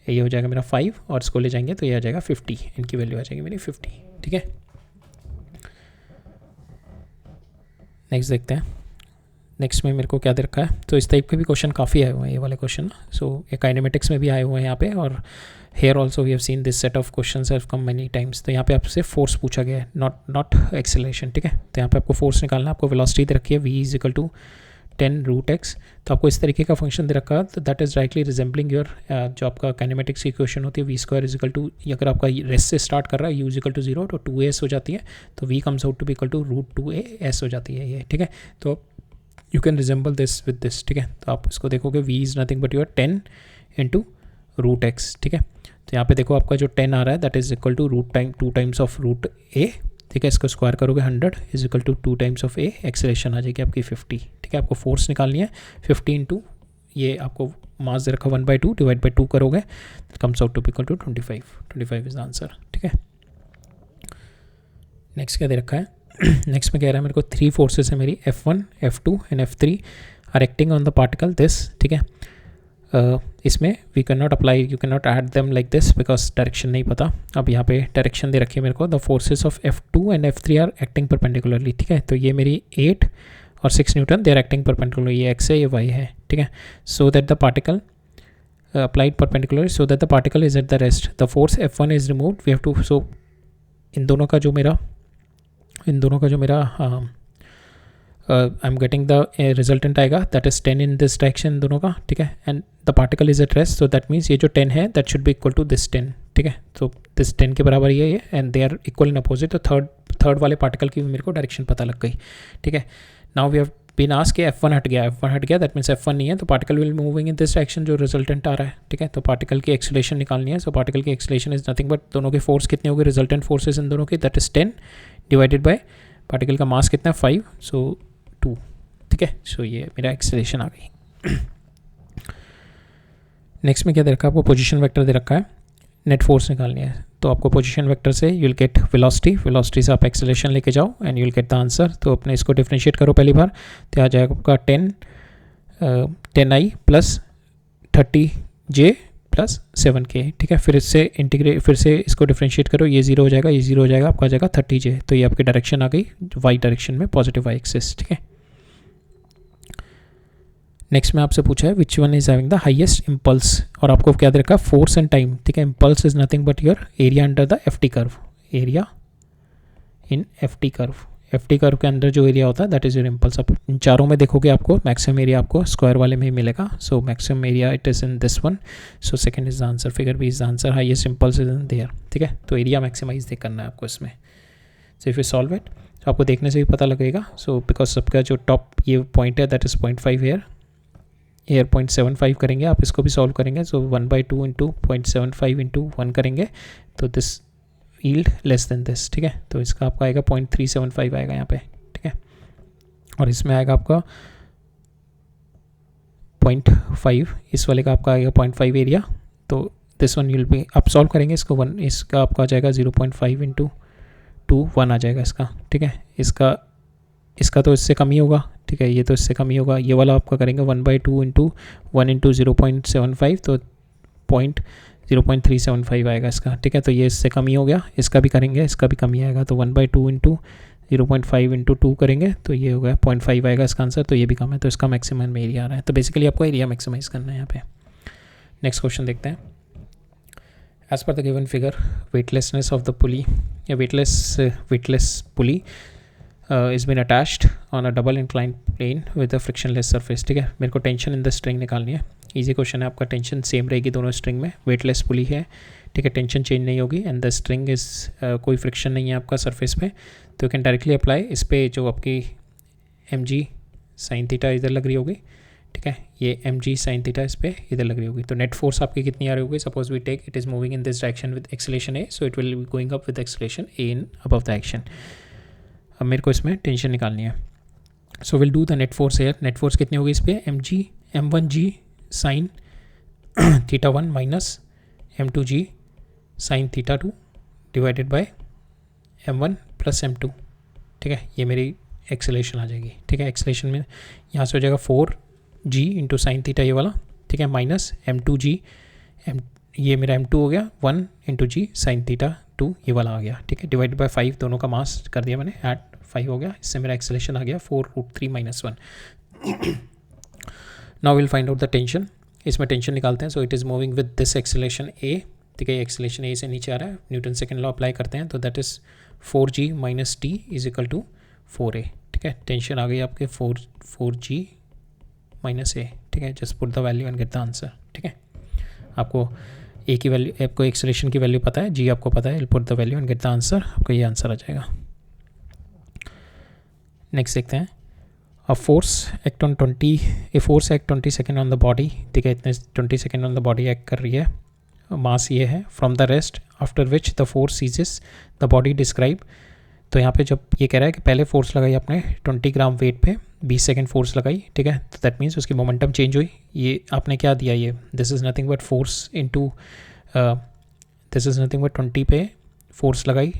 ये हो जाएगा मेरा 5 और इसको ले जाएंगे तो ये आ जाएगा 50, इनकी वैल्यू आ जाएगी मेरी 50, ठीक है। नेक्स्ट देखते हैं, नेक्स्ट में मेरे को क्या दे रखा है। तो इस टाइप के भी क्वेश्चन काफ़ी आए हुए हैं, ये वाले क्वेश्चन। सो ये काइनेमेटिक्स में भी आए हुए हैं यहाँ पे, और here also we have seen this set of questions have come many times. तो यहाँ पे आपसे फोर्स पूछा गया है, नॉट एक्सेलरेशन, ठीक है। तो यहाँ पे आपको फोर्स निकालना है, आपको वेलोसिटी दे रखी है v is equal to 10√x। तो आपको इस तरीके का फंक्शन दे रखा है, तो that is directly resembling your जो आपका काइनेमेटिक्स की इक्वेशन होती है v² इज इक्वल टू, अगर आपका रेस से स्टार्ट कर रहा है u इज इक्वल टू 0 तो 2as हो जाती है, तो v comes out to be equal to √2as हो जाती है ये, ठीक है। तो you can resemble this with this, ठीक है। तो आप इसको देखोगे v is nothing but your 10 into √x, ठीक है। तो यहाँ पे देखो आपका जो 10 आ रहा है that is equal to two times of √a, ठीक है। इसको स्क्वायर करोगे 100 is equal to 2 times of a, acceleration आ जाएगी आपकी 50, ठीक है। आपको फोर्स निकालनी है 50 इंटू ये आपको मास दे रखा 1/2 डिवाइड बाई 2 करोगे, comes out to equal to 25 is the answer, ठीक है। नेक्स्ट क्या दे रखा है नेक्स्ट में कह रहा है मेरे को 3 फोर्सेस है मेरी, F1, F2 and F3 are acting on the particle this, ठीक है। इसमें we can not apply, you can not add them like this because direction नहीं पता। अब यहाँ पे डायरेक्शन दे रखी है मेरे को, the forces of F2 and F3 are acting perpendicularly, ठीक है। तो ये मेरी 8 और 6 newton they are acting perpendicular, ये x है ये y है, ठीक है। So that the particle applied perpendicular, so that the particle is at the rest, the force F1 is removed, we have to, so in दोनों का जो मेरा I am getting the resultant आएगा that is 10 in this direction दोनों का, ठीक है। And the particle is at rest, so that means ये जो 10 है that should be equal to this 10, ठीक है। तो दिस 10 के बराबर ये है, and they are equal in opposite. तो थर्ड वाले पार्टिकल की भी मेरे को डायरेक्शन पता लग गई, ठीक है। Now we have been asked कि F1 हट गया, दैट मीन्स F1 नहीं है, तो particle will moving in this direction, जो रिजल्टेंट आ रहा है, ठीक है। तो पार्टिकल की एक्सेलरेशन निकालनी है, सो पार्टिकल की एक्सेलरेशन इज नथिंग बट दोनों की फोर्स कितनी होगी, रिजल्टेंट फोर्सेज इन दोनों की, that is 10 divided by particle का मास कितना है 5, सो 2, ठीक है। सो ये मेरा एक्सेलरेशन आ गई। नेक्स्ट में क्या दे रखा है आपको, पोजीशन वेक्टर दे रखा है, नेट फोर्स निकालनी है। तो आपको पोजीशन वेक्टर से यू विल गेट वेलोसिटी से आप एक्सेलरेशन लेके जाओ and you will get the answer. तो अपने इसको डिफरेंशिएट करो पहली बार, तो आ जाएगा आपका 10i plus 30j plus 7k, ठीक है। फिर से इसको डिफरेंशिएट करो, ये 0 हो जाएगा, ये 0 हो जाएगा, आपका आ जाएगा 30j। तो ये आपकी डायरेक्शन आ गई y डायरेक्शन में, पॉजिटिव y एक्सिस, ठीक है। नेक्स्ट में आपसे पूछा है which one is having the highest impulse, और आपको क्या दे रखा है फोर्स एंड टाइम, ठीक है। Impulse is nothing but your area under the FT curve, area in FT curve, FT curve के अंदर जो एरिया होता है दैट इज योर इम्पल्स। अब इन चारों में देखोगे आपको मैक्सिमम एरिया आपको स्क्वायर वाले में ही मिलेगा, so maximum area it is in this one, so second is the answer, figure B is the answer, highest impulse is in there, ठीक है। तो एरिया मैक्सिमाइज करना है आपको इसमें। So if you solve it, आपको देखने से भी पता लगेगा। सो बिकॉज सबका जो टॉप ये पॉइंट है दैट इज 0.5 हेयर 0.75 करेंगे, आप इसको भी सॉल्व करेंगे, सो 1/2 इंटू 0.75 इंटू 1 करेंगे, तो this yield less than this, ठीक है। तो इसका आपका आएगा 0.375 आएगा यहाँ पे, ठीक है। और इसमें आएगा आपका 0.5, इस वाले का आपका आएगा 0.5 एरिया, तो दिस वन यूल बी, आप सॉल्व करेंगे इसको 1, इसका आपका आ जाएगा 0.5 इंटू 2 1 आ जाएगा इसका, ठीक है। इसका तो इससे कम ही होगा, ठीक है, ये तो इससे कम ही होगा। ये वाला आपका करेंगे 1/2 इंटू 1 इंटू 0.75, तो 0.375 आएगा इसका, ठीक है। तो ये इससे कम ही हो गया, इसका भी करेंगे, इसका भी कम ही आएगा, तो 1/2 इंटू 0.5 इंटू 2 करेंगे, तो ये हो गया 0.5 आएगा इसका आंसर, तो ये भी कम है, तो इसका मैक्सिमम एरिया आ रहा है। तो बेसिकली आपको एरिया मैक्सिमाइज करना है यहाँ पे। नेक्स्ट क्वेश्चन देखते हैं। As per the given figure, weightlessness of the pulley, या weightless pulley is been attached on a double inclined plane with a frictionless surface, ठीक है। मेरे को टेंशन इन द स्ट्रिंग निकालनी है, इजी क्वेश्चन है आपका, टेंशन सेम रहेगी दोनों स्ट्रिंग में, वेटलेस पुली है, ठीक है, टेंशन चेंज नहीं होगी, एंड द स्ट्रिंग इज कोई फ्रिक्शन नहीं है आपका सरफेस पे, तो यू कैन डायरेक्टली अप्लाई इस पर जो आपकी mg साइन थीटा इधर लग रही होगी, ठीक है, ये mg साइन थीटा इस पर इधर लग रही होगी। तो नेट फोर्स आपकी कितनी आ रही होगी, suppose we take it is moving in this direction with acceleration a, so it will be going up with acceleration a in above the action. अब मेरे को इसमें टेंशन निकालनी है, so will do the net force here. Net force कितनी होगी इस पर, m1g sine theta 1 minus m2g sine theta 2 divided by m1 plus m2, ठीक है, ये मेरी एक्सेलेरेशन आ जाएगी, ठीक है। एक्सेलेरेशन में यहाँ से हो जाएगा 4g इंटू साइन थीटा ये वाला, ठीक है, माइनस m2g, ये मेरा m2 हो गया 1 इंटू जी साइन थीटा 2 ये वाला आ गया, ठीक है, डिवाइड बाय 5, दोनों का मास कर दिया मैंने, एट 5 हो गया। इससे मेरा एक्सेलेरेशन आ गया 4√3 - 1। Now will find out the tension. इसमें टेंशन निकालते हैं। So it is moving with this acceleration A, ठीक है, एक्सेलेरेशन ए से नीचे आ रहा है, न्यूटन सेकंड लॉ अप्लाई करते हैं, तो that is 4g minus T is equal to 4a, ठीक है। टेंशन आ गई आपके 4g माइनस ए, ठीक है, just put the value and gate the answer, ठीक है। आपको ए की वैल्यू, आपको एक्सेलेरेशन की वैल्यू पता है, जी आपको पता है, put the value and gate the answer, आपको ये आंसर आ जाएगा। नेक्स्ट देखते हैं, a force act on 20 second on the body, ठीक है, इतने 20 second on the body act कर रही है, मास ये है, from the rest after which the force ceases the body describe. तो यहाँ पे जब ये कह रहा है कि पहले फोर्स लगाई आपने 20 ग्राम वेट पे, 20 सेकेंड फोर्स लगाई, ठीक है, तो दैट मीन्स उसकी मोमेंटम चेंज हुई। ये आपने क्या दिया, ये this is nothing but force into, this is nothing but 20 पे फोर्स लगाई,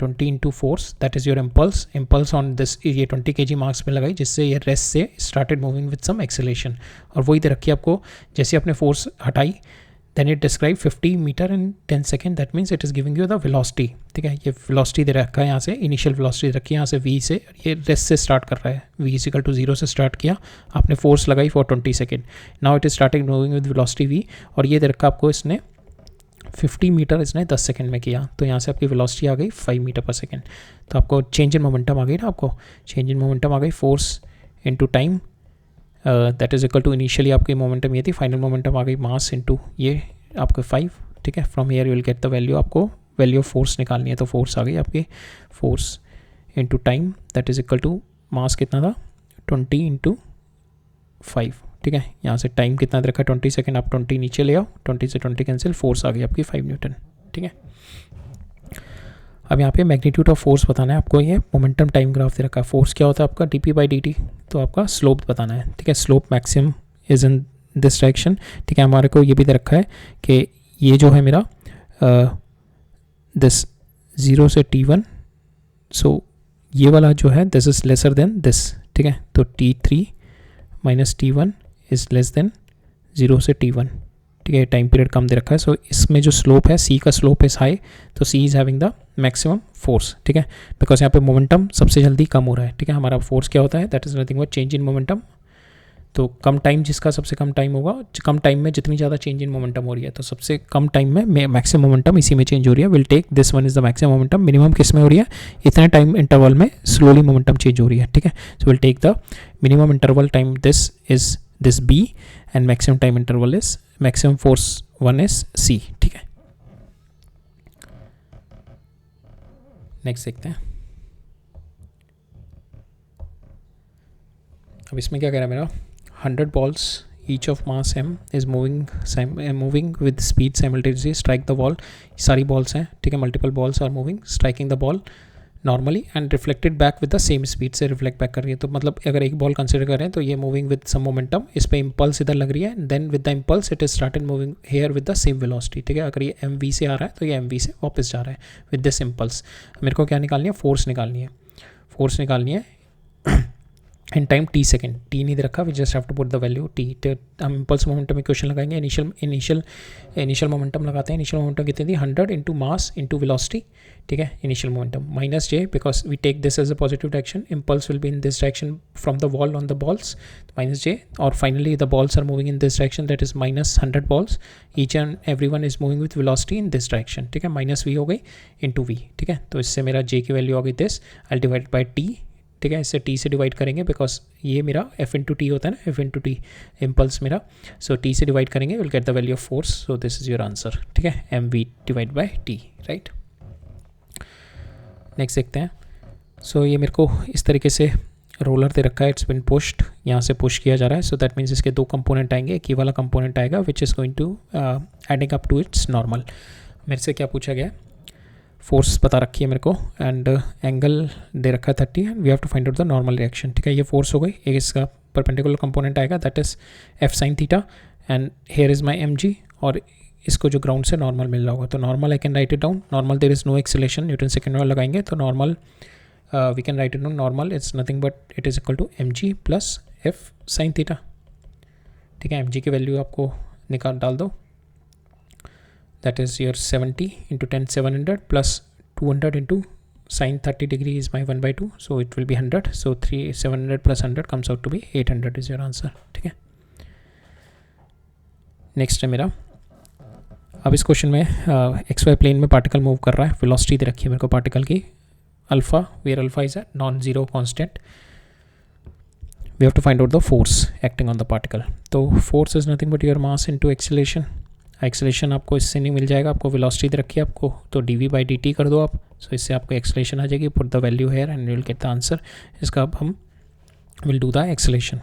20 into force, that is your impulse on this, ये 20 kg मार्क्स में लगाई, जिससे ये रेस्ट से started moving with some acceleration, और वही दे रखी आपको, जैसे आपने फोर्स हटाई then it describe 50 metre in 10 second, that means it is giving you the velocity, ठीक है। ये वेलोसिटी दे रखा है यहाँ से, इनिशियल वेलोसिटी दे रखी है यहाँ से v से, ये रेस्ट से स्टार्ट कर रहा है, v इक्वल टू 0 से स्टार्ट किया, आपने फोर्स लगाई for 20 second, now it is starting moving with velocity v, और ये दे रखा आपको इसने 50 मीटर इसने 10 सेकंड में किया, तो यहाँ से आपकी वेलोसिटी आ गई 5 मीटर पर सेकंड। तो आपको चेंज इन मोमेंटम आ गई ना, आपको चेंज इन मोमेंटम आ गई, force into time that is equal to, initially आपकी मोमेंटम ये थी, फाइनल मोमेंटम आ गई मास इनटू ये आपको 5, ठीक है। From here you will get the value, आपको वैल्यू ऑफ फोर्स निकालनी है, तो फोर्स आ गई आपकी, force into time that is equal to, mass कितना था 20 इंटू 5, ठीक है। यहाँ से टाइम कितना दे रखा है 20 सेकेंड, आप 20 नीचे ले आओ, 20 से 20 कैंसिल, फोर्स आ गई आपकी 5 न्यूटन, ठीक है। अब यहाँ पे मैग्नीट्यूड ऑफ फोर्स बताना है आपको, ये मोमेंटम टाइम ग्राफ दे रखा है। फोर्स क्या होता है आपका dp/dt, तो आपका स्लोप बताना है, ठीक है। Slope maximum is in this direction, ठीक है। हमारे को ये भी दे रखा है कि ये जो है मेरा दिस 0 से t1, सो ये वाला जो है this is lesser than this, ठीक है। तो t3 minus t1 is less than 0 से t1, ठीक है। टाइम पीरियड कम दे रखा है, सो इसमें जो स्लोप है, c का स्लोप इज हाई, तो c is having the maximum force, ठीक है, बिकॉज यहाँ पे मोमेंटम सबसे जल्दी कम हो रहा है, ठीक है। हमारा फोर्स क्या होता है, that is nothing but change in momentum, तो कम टाइम, जिसका सबसे कम टाइम होगा, कम टाइम में जितनी ज़्यादा चेंज इन मोमेंटम हो रही है, तो सबसे कम टाइम में मैक्सिमम मोमेंटम इसी में चेंज हो रही है। Will take this one is the maximum momentum, minimum किस में हो रही है, इतने टाइम इंटरवल में स्लोली मोमेंटम चेंज हो रही है, ठीक है। So will take the minimum interval time, this is this b, and maximum time interval is, maximum force 1 is c, ठीक है। नेक्स्ट देखते हैं। अब इसमें क्या कह रहा है मेरा, 100 balls each of mass m is moving with speed simultaneously strike the ball, सारी balls हैं, ठीक है, multiple balls are moving, striking the ball normally and reflected back with the same speed, से reflect back कर रही है। तो मतलब अगर एक बॉल कंसिडर करें तो ये moving with some momentum, इस पे impulse इधर लग रही है, then with the impulse it is started moving here with the same velocity, ठीक है। अगर ये mv से आ रहा है तो ये mv से वापस जा रहा है with this impulse। मेरे को क्या निकालनी है, फोर्स निकालनी है, फोर्स निकालनी है in time t second, t नहीं दे रखा, we just have to put the value t। तो हम इम्पल्स मोमेंटम इक्वेशन लगाएंगे, इनिशियल मोमेंटम लगाते हैं। इनिशियल मोमेंटम कितनी थी, 100 इंटू मास इंटू वेलोसिटी, ठीक है। Initial momentum minus j, because we take this as a positive direction, impulse will be in this direction from the wall on the balls, minus j, और finally the balls are moving in this direction, that is minus 100 balls, each and every one is moving with velocity in this direction, ठीक है। Minus v हो गई into v, ठीक है। तो इससे मेरा j की वैल्यू आ गई this, I divide by t, ठीक है। इससे t से डिवाइड करेंगे, बिकॉज ये मेरा f इंटू टी होता है ना, f इंटू टी इम्पल्स मेरा, सो t से डिवाइड करेंगे, will get the value of force, so this is your answer, ठीक है, mv divide by t, right. Next देखते हैं। सो ये मेरे को इस तरीके से रोलर दे रखा है, इट्स बिन पुश्ड, यहाँ से पुश किया जा रहा है. सो दैट मीन्स इसके दो कंपोनेंट आएंगे. एक ये वाला कंपोनेंट आएगा which is going to adding up to its normal. मेरे से क्या पूछा गया है, फोर्स पता रखी है मेरे को एंड एंगल दे रखा है 30 and we have to find out the normal reaction. ठीक है, ये फोर्स हो गई. एक इसका परपेंडिकुलर कंपोनेंट आएगा that is f sine theta and here is my m g, और इसको जो ग्राउंड से नॉर्मल मिल रहा होगा. तो normal I can write it down. Normal there is no acceleration, Newton second law लगाएंगे तो normal we can write it down. Normal it's nothing but it is equal to m g plus f sine theta. ठीक है, M G की value आपको निकाल डाल दो. That is your 70 into 10 700 plus 200 into sin 30 degree is my 1/2, so it will be 100. So 700 plus 100 comes out to be 800 is your answer. ठीक है, next है मेरा. अब इस क्वेश्चन में एक्स वाई प्लेन में पार्टिकल मूव कर रहा है. वेलोसिटी दे रखी है मेरे को पार्टिकल की alpha, where alpha is a non zero constant. We have to find out the force acting on the particle. तो force is nothing but your mass into acceleration. Acceleration आपको इससे नहीं मिल जाएगा, आपको वेलोसिटी दे रखी है आपको, तो डी बाई डी टी कर दो आप. सो इससे आपको एक्सेलेरेशन आ जाएगी. Put the value hair and will get the answer. इसका अब हम विल डू द एक्सेलेरेशन.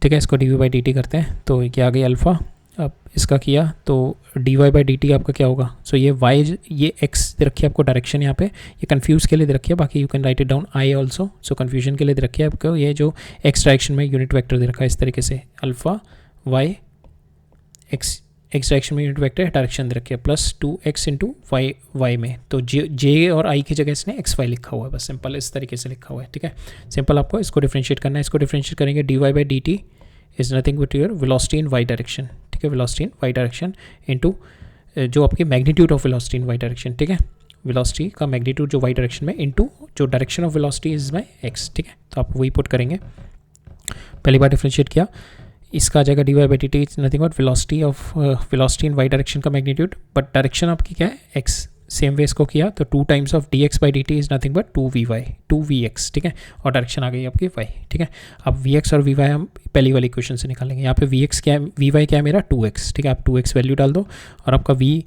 ठीक है, इसको डी बाई डी टी करते हैं. तो ये आ गई अल्फ़ा. अब इसका किया तो d y by d t आपका क्या होगा. सो ये वाई, ये एक्स दे रखी है आपको डायरेक्शन यहाँ पे, ये कन्फ्यूज़ के लिए दे रखी है. बाकी you can write it down I also. So confusion के लिए दे रखी है आपको. ये जो एक्स डायरेक्शन में यूनिट वेक्टर दे रखा है इस तरीके से, अल्फ़ा वाई एक्स डायरेक्शन में यूनिट वेक्टर डायरेक्शन दे रखी है प्लस 2x इंटू वाई में. तो जे और आई की जगह इसने एक्स वाई लिखा हुआ है. बस सिंपल इस तरीके से लिखा हुआ है. ठीक है, सिंपल आपको इसको डिफ्रेंशिएट करना है. इसको डिफ्रेंशिएट करेंगे d y by d t is nothing but your velocity in y direction. ठीक है, velocity in y direction into जो आपकी magnitude of velocity in y direction. ठीक है, वेलोसिटी का मैग्नीट्यूड जो वाई डायरेक्शन में इंटू जो direction of velocity is my x. ठीक है, तो आप वही पुट करेंगे. पहली बार डिफ्रेंशिएट किया, इसका आ जाएगा d y by t t is nothing but velocity in y direction का मैग्नीट्यूड, बट डायरेक्शन आपकी क्या है एक्स. सेम वे इसको किया तो 2 times of D x by d t is nothing but 2v x. ठीक है, और डायरेक्शन आ गई आपकी वाई. ठीक है, अब वी एक्स और वी वाई हम पहली वाली इक्वेशन से निकालेंगे. यहाँ पे वी एक्स क्या है, वी वाई क्या है मेरा 2x. ठीक है, आप 2x वैल्यू डाल दो और आपका वी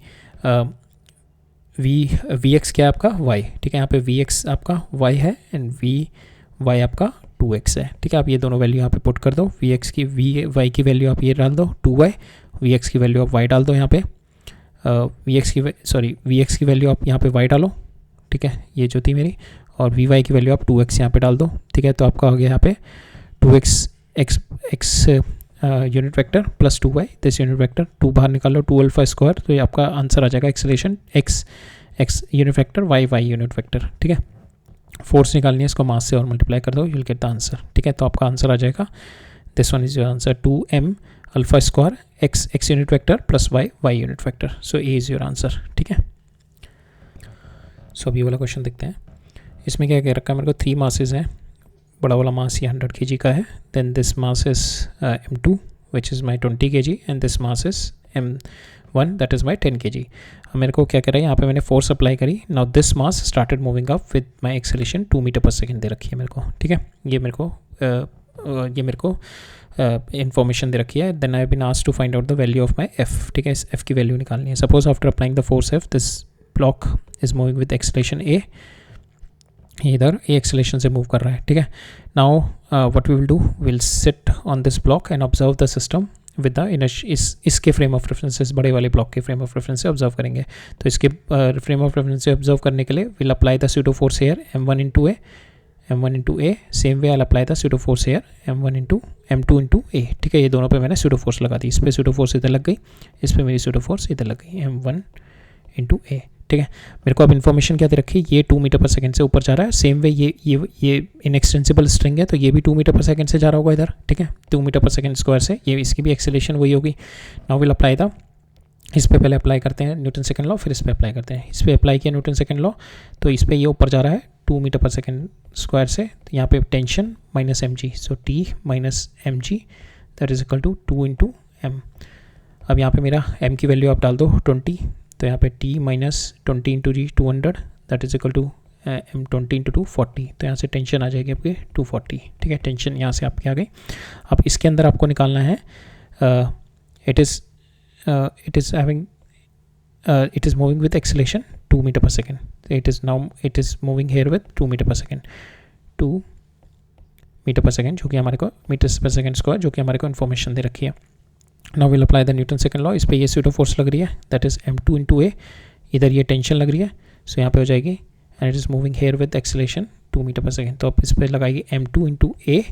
एक्स क्या है आपका y. ठीक है, यहाँ पे वी एक्स आपका y है एंड वी वाई आपका 2x है. ठीक है, आप ये दोनों वैल्यू यहाँ पे पुट कर दो. वी एक्स की वी वाई की वैल्यू आप ये डाल दो 2y, वी एक्स की वैल्यू आप y डाल दो यहाँ पे. वी एक्स की वैल्यू आप यहाँ पे y डालो. ठीक है, ये जो थी मेरी, और वी वाई की वैल्यू आप 2x यहाँ पे डाल दो. ठीक है, तो आपका हो गया यहाँ पे 2x x unit vector plus 2y this unit vector. 2 बाहर निकाल लो, 2 अल्फा स्क्वायर. तो ये आपका आंसर आ जाएगा acceleration x unit vector y unit vector. ठीक है, फोर्स निकालनी है, इसको मास से और मल्टीप्लाई कर दो, you will get the answer. ठीक है, तो आपका आंसर आ जाएगा this one is your answer 2m alpha square x unit vector plus y unit vector. So a is your answer. ठीक है, सो अब ये वाला क्वेश्चन देखते हैं. इसमें क्या कह रखा है मेरे को, 3 मासेस हैं. बड़ा वाला मास ये 100 kg का है. Then this mass is m2 which is my 20 kg and this mass is m1 that is my 10 kg. अब मेरे को क्या कह रहा है, यहाँ पे मैंने फोर्स अप्लाई करी. Now this mass started moving up with my acceleration 2 metre पर सेकेंड दे रखी है मेरे को. ठीक है, ये मेरे को इन्फॉर्मेशन दे रखी है. Then I have been asked to find out the value of my F. ठीक है, इस एफ की वैल्यू निकालनी है. Suppose after applying the force F this block is moving with acceleration A. इधर ए एक्सेलरेशन से मूव कर रहा है. ठीक है, now what we will do, will sit on this block and observe the system with the इसके frame of references, बड़े वाले ब्लॉक के फ्रेम ऑफ रेफरेंस से ऑब्जर्व करेंगे. तो इसके फ्रेम ऑफ रेफरेंस से ऑब्जर्व करने के लिए will apply the pseudo force here m1 into a. Same way I apply the pseudo force here m2 into a. ठीक है, ये दोनों पे मैंने स्यूडो फोर्स लगा दी. इस पे स्यूडो फोर्स इधर लग गई, इस पे मेरी स्यूडो फोर्स इधर लग गई m1 into a. ठीक है, मेरे को अब इन्फॉर्मेशन क्या दे रखी, ये 2 मीटर पर सेकंड से ऊपर जा रहा है. सेम वे ये इनएक्सटेंसिबल स्ट्रिंग है तो ये भी 2 मीटर पर सेकंड से जा रहा होगा इधर. ठीक है, 2 मीटर पर सेकंड स्क्वायर से ये इसकी भी एक्सेलरेशन वही होगी. नाउ विल अप्लाई द, इस पे पहले अप्लाई करते हैं न्यूटन सेकंड लॉ, फिर इस पे अप्लाई करते हैं. इस पे अप्लाई किया न्यूटन सेकंड लॉ, तो इस पे ये ऊपर जा रहा है 2 मीटर पर सेकंड स्क्वायर से. तो यहाँ पे tension minus M g, so t minus M g that is equal to 2 into m. अब यहाँ पे मेरा m की वैल्यू आप डाल दो 20. तो यहाँ पे t minus 20 into g 200 that is equal to m 20 into 2 40. तो यहाँ से टेंशन आ जाएगी आपकी 240. ठीक है, टेंशन यहाँ से आपकी आ गई. अब इसके अंदर आपको निकालना है it is moving with acceleration 2 metre पर second. It is moving here with 2 metre पर सेकेंड. 2 मीटर पर सेकेंड, जो कि हमारे को मीटर पर सेकेंड स्क्वायर, जो कि हमारे को इन्फॉर्मेशन दे रखी है. Now will apply the Newton second law. इस पर ये सूडो फोर्स लग रही है, दैट इज m2 इंटू ए. इधर ये टेंशन लग रही है, सो यहाँ पे हो जाएगी and it is moving here with acceleration 2 metre पर सेकेंड. तो अब इस पर लगाएगी m2 into a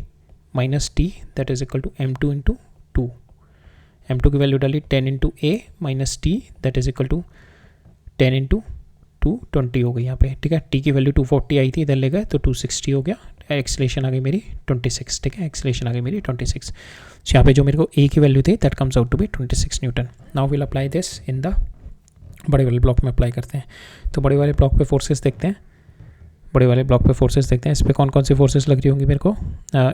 minus T, that is equal to m2 into 2. m2 की वैल्यू डाली 10 into a minus T, that is equal to 10 into 220 हो गई यहाँ पे. ठीक है, टी की वैल्यू 240 आई थी, इधर ले गए तो 260 हो गया. एक्सेलरेशन आ गई मेरी 26. ठीक है, एक्सेलरेशन आ गई मेरी 26. तो यहाँ पे जो मेरे को ए की वैल्यू थी that comes out to be 26 newton. Now will apply this in the बड़े वाले ब्लॉक में अप्लाई करते हैं. तो बड़े वाले ब्लॉक पे फोर्सेस देखते हैं. बड़े वाले ब्लॉक पे फोर्सेस देखते हैं. इस पर कौन कौन सी फोर्सेस लग रही होंगी मेरे को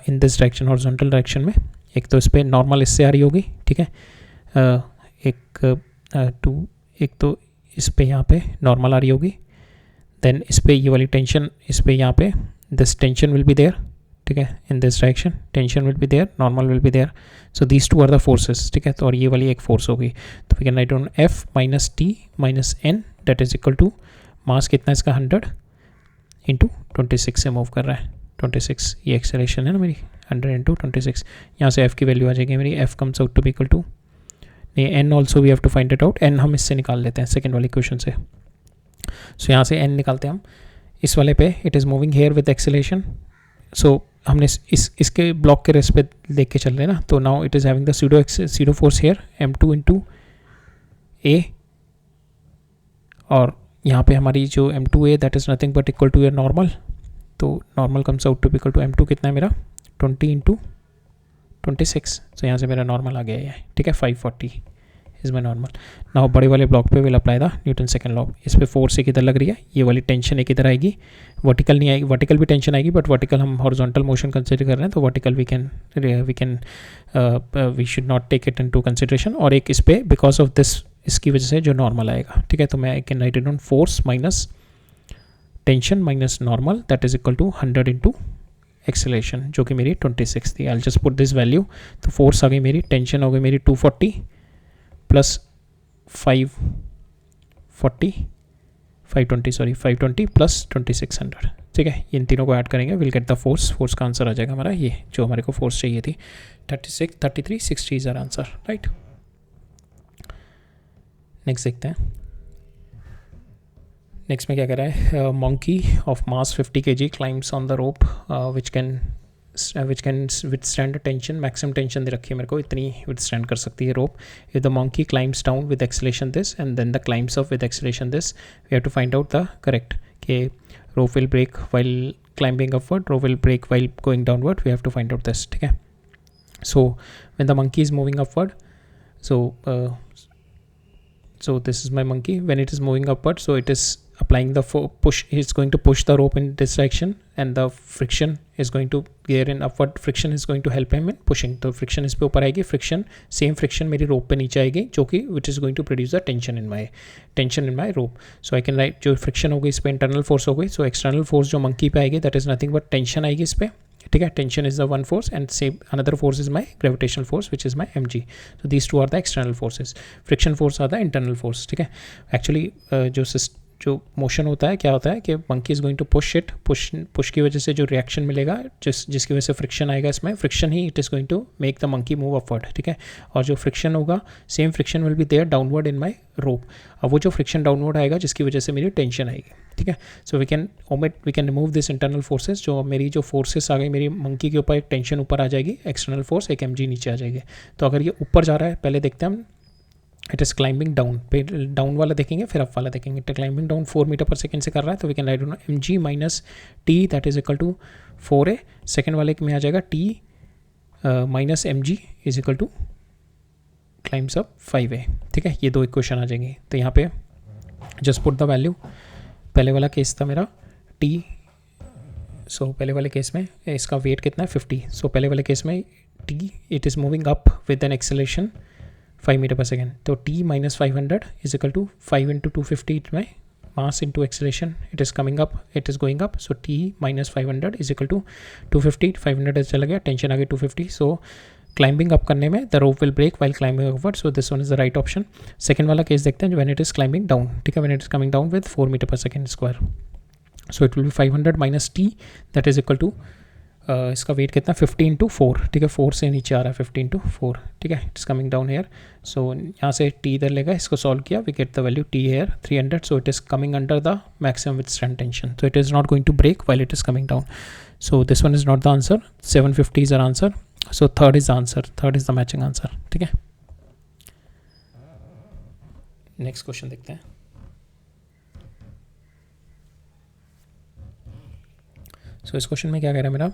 इन दिस डायरेक्शन, हॉरिजॉन्टल डायरेक्शन में. एक तो इस पर नॉर्मल इससे आ रही होगी. ठीक है, एक तो इस पर यहाँ पे नॉर्मल आ रही होगी. देन इस पर ये वाली टेंशन, इस पर यहाँ पे this tension will be there. ठीक है, in this direction tension will be there, normal will be there. So these two are the forces. ठीक है, तो और ये वाली एक फोर्स होगी. तो we can write down f minus t minus n, that is equal to mass कितना इसका 100 इंटू 26 से मूव कर रहा है. 26 ये एक्सेलरेशन है ना मेरी, 100 इंटू 26. यहाँ से एफ की वैल्यू आ जाएगी मेरी, F comes out to be equal to, नहीं N also we have to find it out. N हम इससे निकाल लेते हैं सेकेंड वाली क्वेश्चन से. सो यहाँ से एन निकालते हैं हम. इस वाले पे it is moving here with acceleration. So हमने इसके ब्लॉक के रेस पे देख के चल रहे हैं ना. तो now it is having the pseudo force here m2 into A, और यहाँ पे हमारी जो m2 A that is nothing but equal to your normal. तो normal comes out to equal to m2 कितना है मेरा 20 इंटू 26. तो यहाँ से मेरा नॉर्मल आ गया है. ठीक है, 540 इज माई नॉर्मल. नाउ बड़े वाले ब्लॉक पे will apply the Newton second law. इस पे फोर्स एक इधर लग रही है, ये वाली टेंशन एक इधर आएगी. वर्टिकल नहीं आएगी, वर्टिकल भी टेंशन आएगी बट वर्टिकल हम हॉरिजॉन्टल मोशन कंसिडर कर रहे हैं, तो vertical we should not take it into consideration. और एक इस पे बिकॉज ऑफ दिस, इसकी वजह से जो नॉर्मल आएगा. ठीक है, तो मैं I can write it on force minus tension minus normal, that is equal to 100 into acceleration, जो कि मेरी 26 थी. I just put this value. तो फोर्स आ गई मेरी, टेंशन हो गई मेरी 240 प्लस 520 प्लस 2600. ठीक है, इन तीनों को ऐड करेंगे, will get the force. Force का आंसर आ जाएगा हमारा ये, जो हमारे को फोर्स चाहिए थी 36, 33, 60 is our answer. Right, next देखते हैं. नेक्स्ट में क्या कर रहा है, monkey of mass 50 kg climbs on the rope which can withstand tension. Maximum tension दे रखी है मेरे को, इतनी withstand कर सकती है rope. If the monkey climbs down with acceleration this and then the climbs up with acceleration this, we have to find out the correct. कि rope will break while climbing upward, rope will break while going downward, we have to find out this. ठीक है, so when the monkey is moving upward, so this is my monkey. When it is moving upward, so it is applying the push, it's going to push the rope in this direction and the friction is going to, here in upward friction is going to help him in pushing. तो friction इस पे ऊपर आएगी, friction same friction मेरी rope पे नीचे आएगी, जो कि which is going to produce the tension in my rope. So I can write, जो friction हो गई इस पे internal force हो गई, so external force जो monkey पे आएगी that is nothing but tension आएगी इस पे. ठीक है, tension is the one force and same another force is my gravitational force which is my mg. So these two are the external forces. Friction force are the internal force. ठीक है, actually जो motion होता है क्या होता है कि monkey is going to push it, push की वजह से जो रिएक्शन मिलेगा, जिसकी वजह से फ्रिक्शन आएगा, इसमें फ्रिक्शन ही it is going to make the monkey move upward. ठीक है, और जो फ्रिक्शन होगा same friction will be there downward in my rope. अब वो जो फ्रिक्शन डाउनवर्ड आएगा जिसकी वजह से मेरी टेंशन आएगी. ठीक है, so we can remove this internal forces. जो मेरी जो फोर्सेस आ गई मेरी मंकी के ऊपर, एक टेंशन ऊपर आ जाएगी, एक्सटर्नल फोर्स एक mg नीचे आ जाएगी. तो अगर ये ऊपर जा रहा है, पहले देखते हैं हम, इट इज़ क्लाइंबिंग डाउन, पे डाउन वाला देखेंगे फिर अप वाला देखेंगे. इट क्लाइंबिंग डाउन 4 मीटर पर सेकेंड से कर रहा है, तो we can write down mg minus T, that is equal to 4a. Second वाले में आ जाएगा t minus mg is equal to climbs up 5a. ठीक है, ये दो इक्वेशन आ जाएंगी. तो यहाँ पे जस्ट पुट द वैल्यू. पहले वाला केस था मेरा t, सो पहले वाले केस में इसका वेट कितना है 50. सो पहले वाले केस में t it is moving up with an acceleration 5 meter पर सेकेंड. तो t minus 500 is equal to 5 into 250 it my mass into acceleration, it is coming up, it is going up. So t minus 500 is equal to 250, 500 चला गया, tension आ गई 250. सो climbing up करने में the rope will break while climbing upward, so this one is the right option. Second वाला case देखते हैं, when it is climbing down. ठीक है, when it is coming down with 4 metre पर second square, so it will be 500 minus T, that is equal to इसका weight कितना 50 into 4, ठीक है, 4 से नीचे आ रहा है 50 इंटू 4, ठीक है, it's coming down here. So यहाँ से t इधर लेगा, इसको सॉल्व किया, we get the value t here 300. So it is coming under the maximum withstand tension, so it is not going to break while it is coming down. So this one is not the answer. 750 is our answer. So third is the answer, third is the matching answer, ठीक है. Next question देखते हैं. सो इस question में क्या कह रहा है मेरा,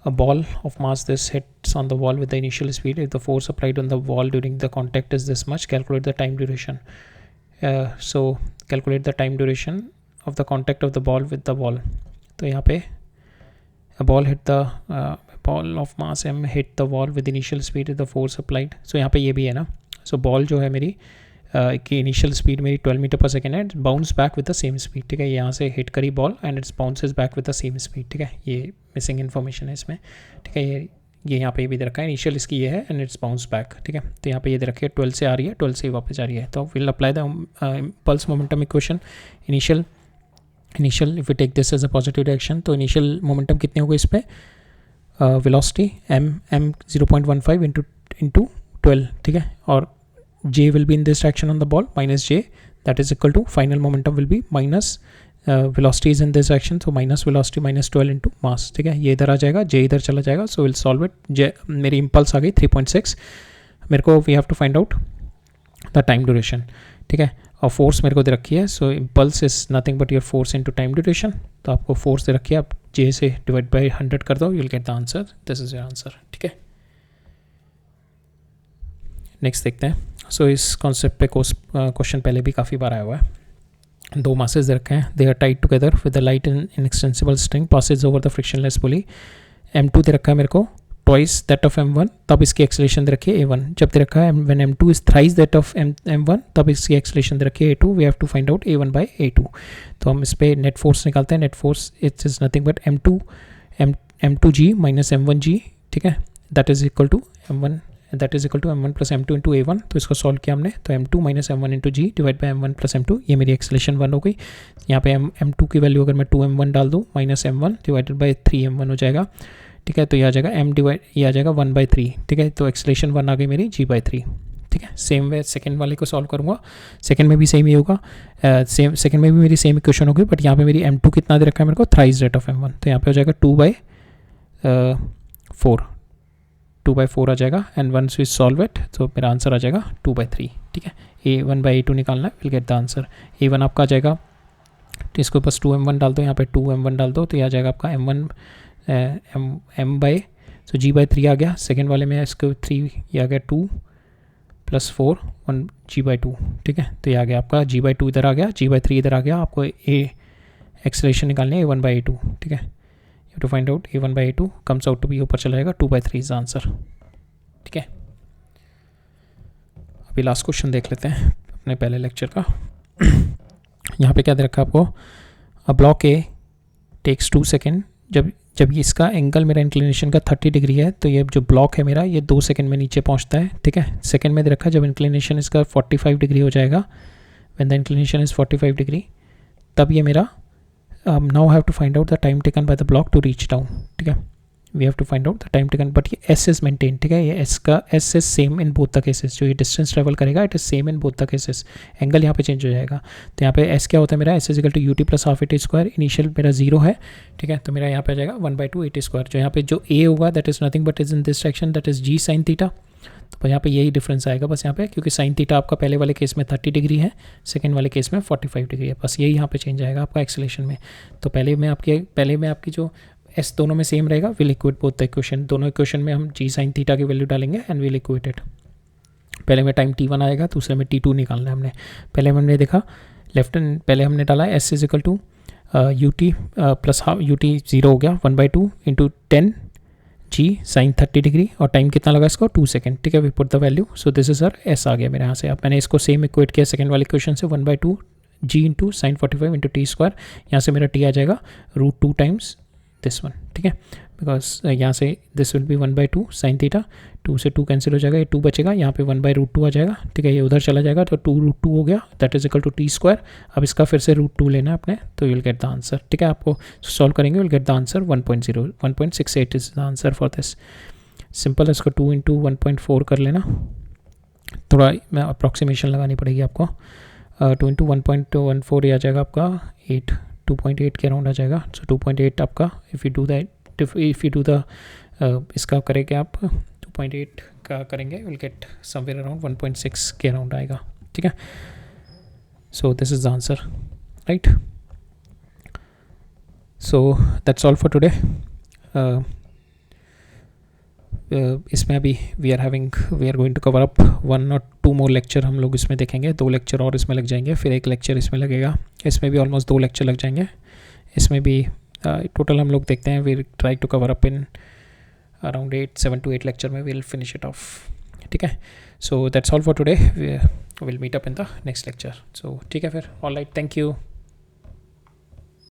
a ball of mass this hits on the wall with the initial speed. If the force applied on the wall during the contact is this much, calculate the time duration. So calculate the time duration of the contact of the ball with the wall. तो यहाँ पे a ball hit the ball of mass m hit the wall with initial speed with the force applied. So यहाँ पे ये भी है ना. So ball जो है मेरी की इनिशियल स्पीड मेरी 12 मीटर पर सेकेंड है, bounce back with the same speed, ठीक है. यहाँ से हिट करी ball and it's bounces back with the same speed, ठीक है. ये मिसिंग इन्फॉर्मेशन है इसमें, ठीक है. ये यहाँ पे भी दे रखा है, इनिशियल इसकी ये है एंड इट्स बाउंस बैक, ठीक है. तो यहाँ पे ये दे रखी है 12 से आ रही है, 12 से वापस आ रही है. तो will apply the impulse momentum equation. Initial if we take this as a positive direction, तो इनिशियल मोमेंटम कितने हो गए इस पर, वेलोसिटी m 0.15 इंटू 12, ठीक है. और j will be in this direction on the ball, minus j, that is equal to final momentum will be minus velocity is in this direction, so minus velocity minus 12 into mass, ठीक है. ये इधर आ जाएगा, j इधर चला जाएगा. so we'll solve it. j मेरी impulse आ गई 3.6. मेरे को we have to find out the time duration, ठीक है. और force मेरे को दे रखी है, so impulse is nothing but your force into time duration. तो आपको force दे रखी है, आप j से divide by 100 कर दो, you'll get the answer. This is your answer, ठीक है. नेक्स्ट देखते हैं. सो इस कॉन्सेप्ट पे क्वेश्चन पहले भी काफ़ी बार आया हुआ है. दो मासेस दे रखे हैं, they are tied together with the light inextensible string passes over the frictionless pulley. m2 दे रखा है मेरे को ट्वाइस दैट ऑफ m1, तब इसकी एक्सेलेरेशन दे रखी है a1. जब दे रखा है when m2 is thrice that of m1, तब इसकी एक्सेलेरेशन दे रखी है a2. We have to find out a1 by a2. तो हम इस पर नेट फोर्स निकालते हैं. Net force it is nothing but m2g minus m1g, ठीक है. That is equal to m1, that is equal to m1 plus m2 into a1. तो इसको सॉल्व किया हमने, तो m2 minus m1 into ji divide by m1 plus m2. ये मेरी acceleration 1 हो गई. यहाँ पे m2 की वैल्यू अगर मैं 2m1 डाल दूँ, minus m1 divided by 3m1 हो जाएगा, ठीक है. तो ये आ जाएगा ये आ जाएगा 1/3, ठीक है. तो एक्सेलेरेशन 1 आ गई मेरी g/3, ठीक है. सेम वे सेकंड वाले को सॉल्व करूँगा. सेकंड में भी सेम ही होगा, सेकंड में भी मेरी सेम इक्वेशन होगी, बट यहाँ पे मेरी m2 कितना दे रखा है मेरे को, थ्राइस रेट ऑफ m1. तो यहाँ पे हो जाएगा 2/4 आ जाएगा. And once we solve it, तो मेरा आंसर आ जाएगा 2/3, ठीक है. a1/a2 निकालना है, will get the answer. a1 आपका आ जाएगा, तो इसको बस 2m1 डाल दो, यहाँ पे 2m1 डाल दो, तो ये आ जाएगा आपका m1 सो g/3 आ गया. सेकेंड वाले में इसको 3, ये आ गया 2 + 4 1 g/2, ठीक है. तो ये आ गया आपका g/2 इधर आ गया, g/3 इधर आ गया. आपको एक्सेलेरेशन निकालनी है a1/a2, ठीक है. You have to find out a1/a2 comes out to be ऊपर चला जाएगा 2/3 इज आंसर, ठीक है. अभी लास्ट क्वेश्चन देख लेते हैं अपने पहले लेक्चर का. यहाँ पे क्या दे रखा है आपको, a block a takes 2 second. जब इसका एंगल मेरा इंक्लिनेशन का 30 डिग्री है, तो ये जो ब्लॉक है मेरा, ये 2 सेकेंड में नीचे पहुँचता है, ठीक है. सेकेंड में दे रखा है जब इंक्लिनेशन इसका 45 डिग्री हो जाएगा, when the inclination is 45 degree, तब ये मेरा now I have to find out the time taken by the block to reach down, ठीक है. we have to find out the time taken, but ये s is maintained, ठीक है. ये s का s is same in both the cases. जो ये distance travel करेगा, it is same in both the cases. Angle यहाँ पे चेंज हो जाएगा. तो यहाँ पे s क्या होता है मेरा, s is equal to ut plus half at square. Initial मेरा 0 है, ठीक है. तो मेरा यहाँ पे आ जाएगा 1/2 at square. जो यहाँ पे जो a होगा, that is nothing but is in this direction, that is g sin theta. तो यहाँ पे यही डिफरेंस आएगा बस यहाँ पे, क्योंकि साइन थीटा आपका पहले वाले केस में 30 डिग्री है, सेकंड वाले केस में 45 डिग्री है. बस यही यहाँ पे चेंज आएगा आपका एक्सेलेरेशन में. तो पहले में आपकी जो एस दोनों में सेम रहेगा. Will equate both the equation. दोनों इक्वेशन में हम जी साइन थीटा की वैल्यू डालेंगे एंड विल इक्वेट इट. पहले में टाइम t1 आएगा, दूसरे में t2 निकालना है हमने. पहले हमने देखा लेफ्ट हैंड, पहले हमने डाला s is equal to ut plus half ut 0 हो गया 1/2 इंटू 10 जी साइन 30 डिग्री. और टाइम कितना लगा इसको, 2 सेकेंड, ठीक है. We put the value. So this is sir S आ गया मेरे यहाँ से. अब मैंने इसको सेम इक्वेट किया सेकंड वाले क्वेश्चन से, 1/2 g into sine 45 into t square. यहाँ से मेरा टी आ जाएगा √2 टाइम्स दिस वन. ठीक है, बिकॉज यहाँ से this will B 1/2 sign theta, 2 से 2 कैंसिल हो जाएगा, ये 2 बचेगा, यहाँ पे 1/√2 आ जाएगा, ठीक है, ये उधर चला जाएगा तो 2√2 हो गया, that is equal to t²। अब इसका फिर से √2 लेना है अपने, तो you will get the answer, ठीक है, आपको सॉल्व करेंगे, will get the answer 1.68 is the answer for this. Simple है, इसको 2 × 1.4 कर लेना, थोड़ा मैं अप्रॉक्सीमेशन लगानी पड़ेगी आपको। 2 × 1.14 आ जाएगा आपका 2.8 के अराउंड आ जाएगा, सो 2.8 आपका, इफ़ यू डू द इसका करेंगे आप 2.8 का करेंगे, विल गेट समवेयर अराउंड 1.6 के अराउंड आएगा, ठीक है। So this is the answer, right. So that's all for today. इसमें अभी we are going to cover up 1 or 2 more lecture हम लोग इसमें देखेंगे, 2 लेक्चर और इसमें लग जाएंगे, फिर 1 लेक्चर इसमें लगेगा, इसमें भी ऑलमोस्ट 2 लेक्चर लग जाएंगे, इसमें भी टोटल हम लोग देखते हैं, we try to cover up in around 7 to 8 lecture में विल फिनिश इट ऑफ, ठीक है। So that's all for today, will meet up in the next lecture. So ठीक है फिर, ऑल राइट, थैंक यू।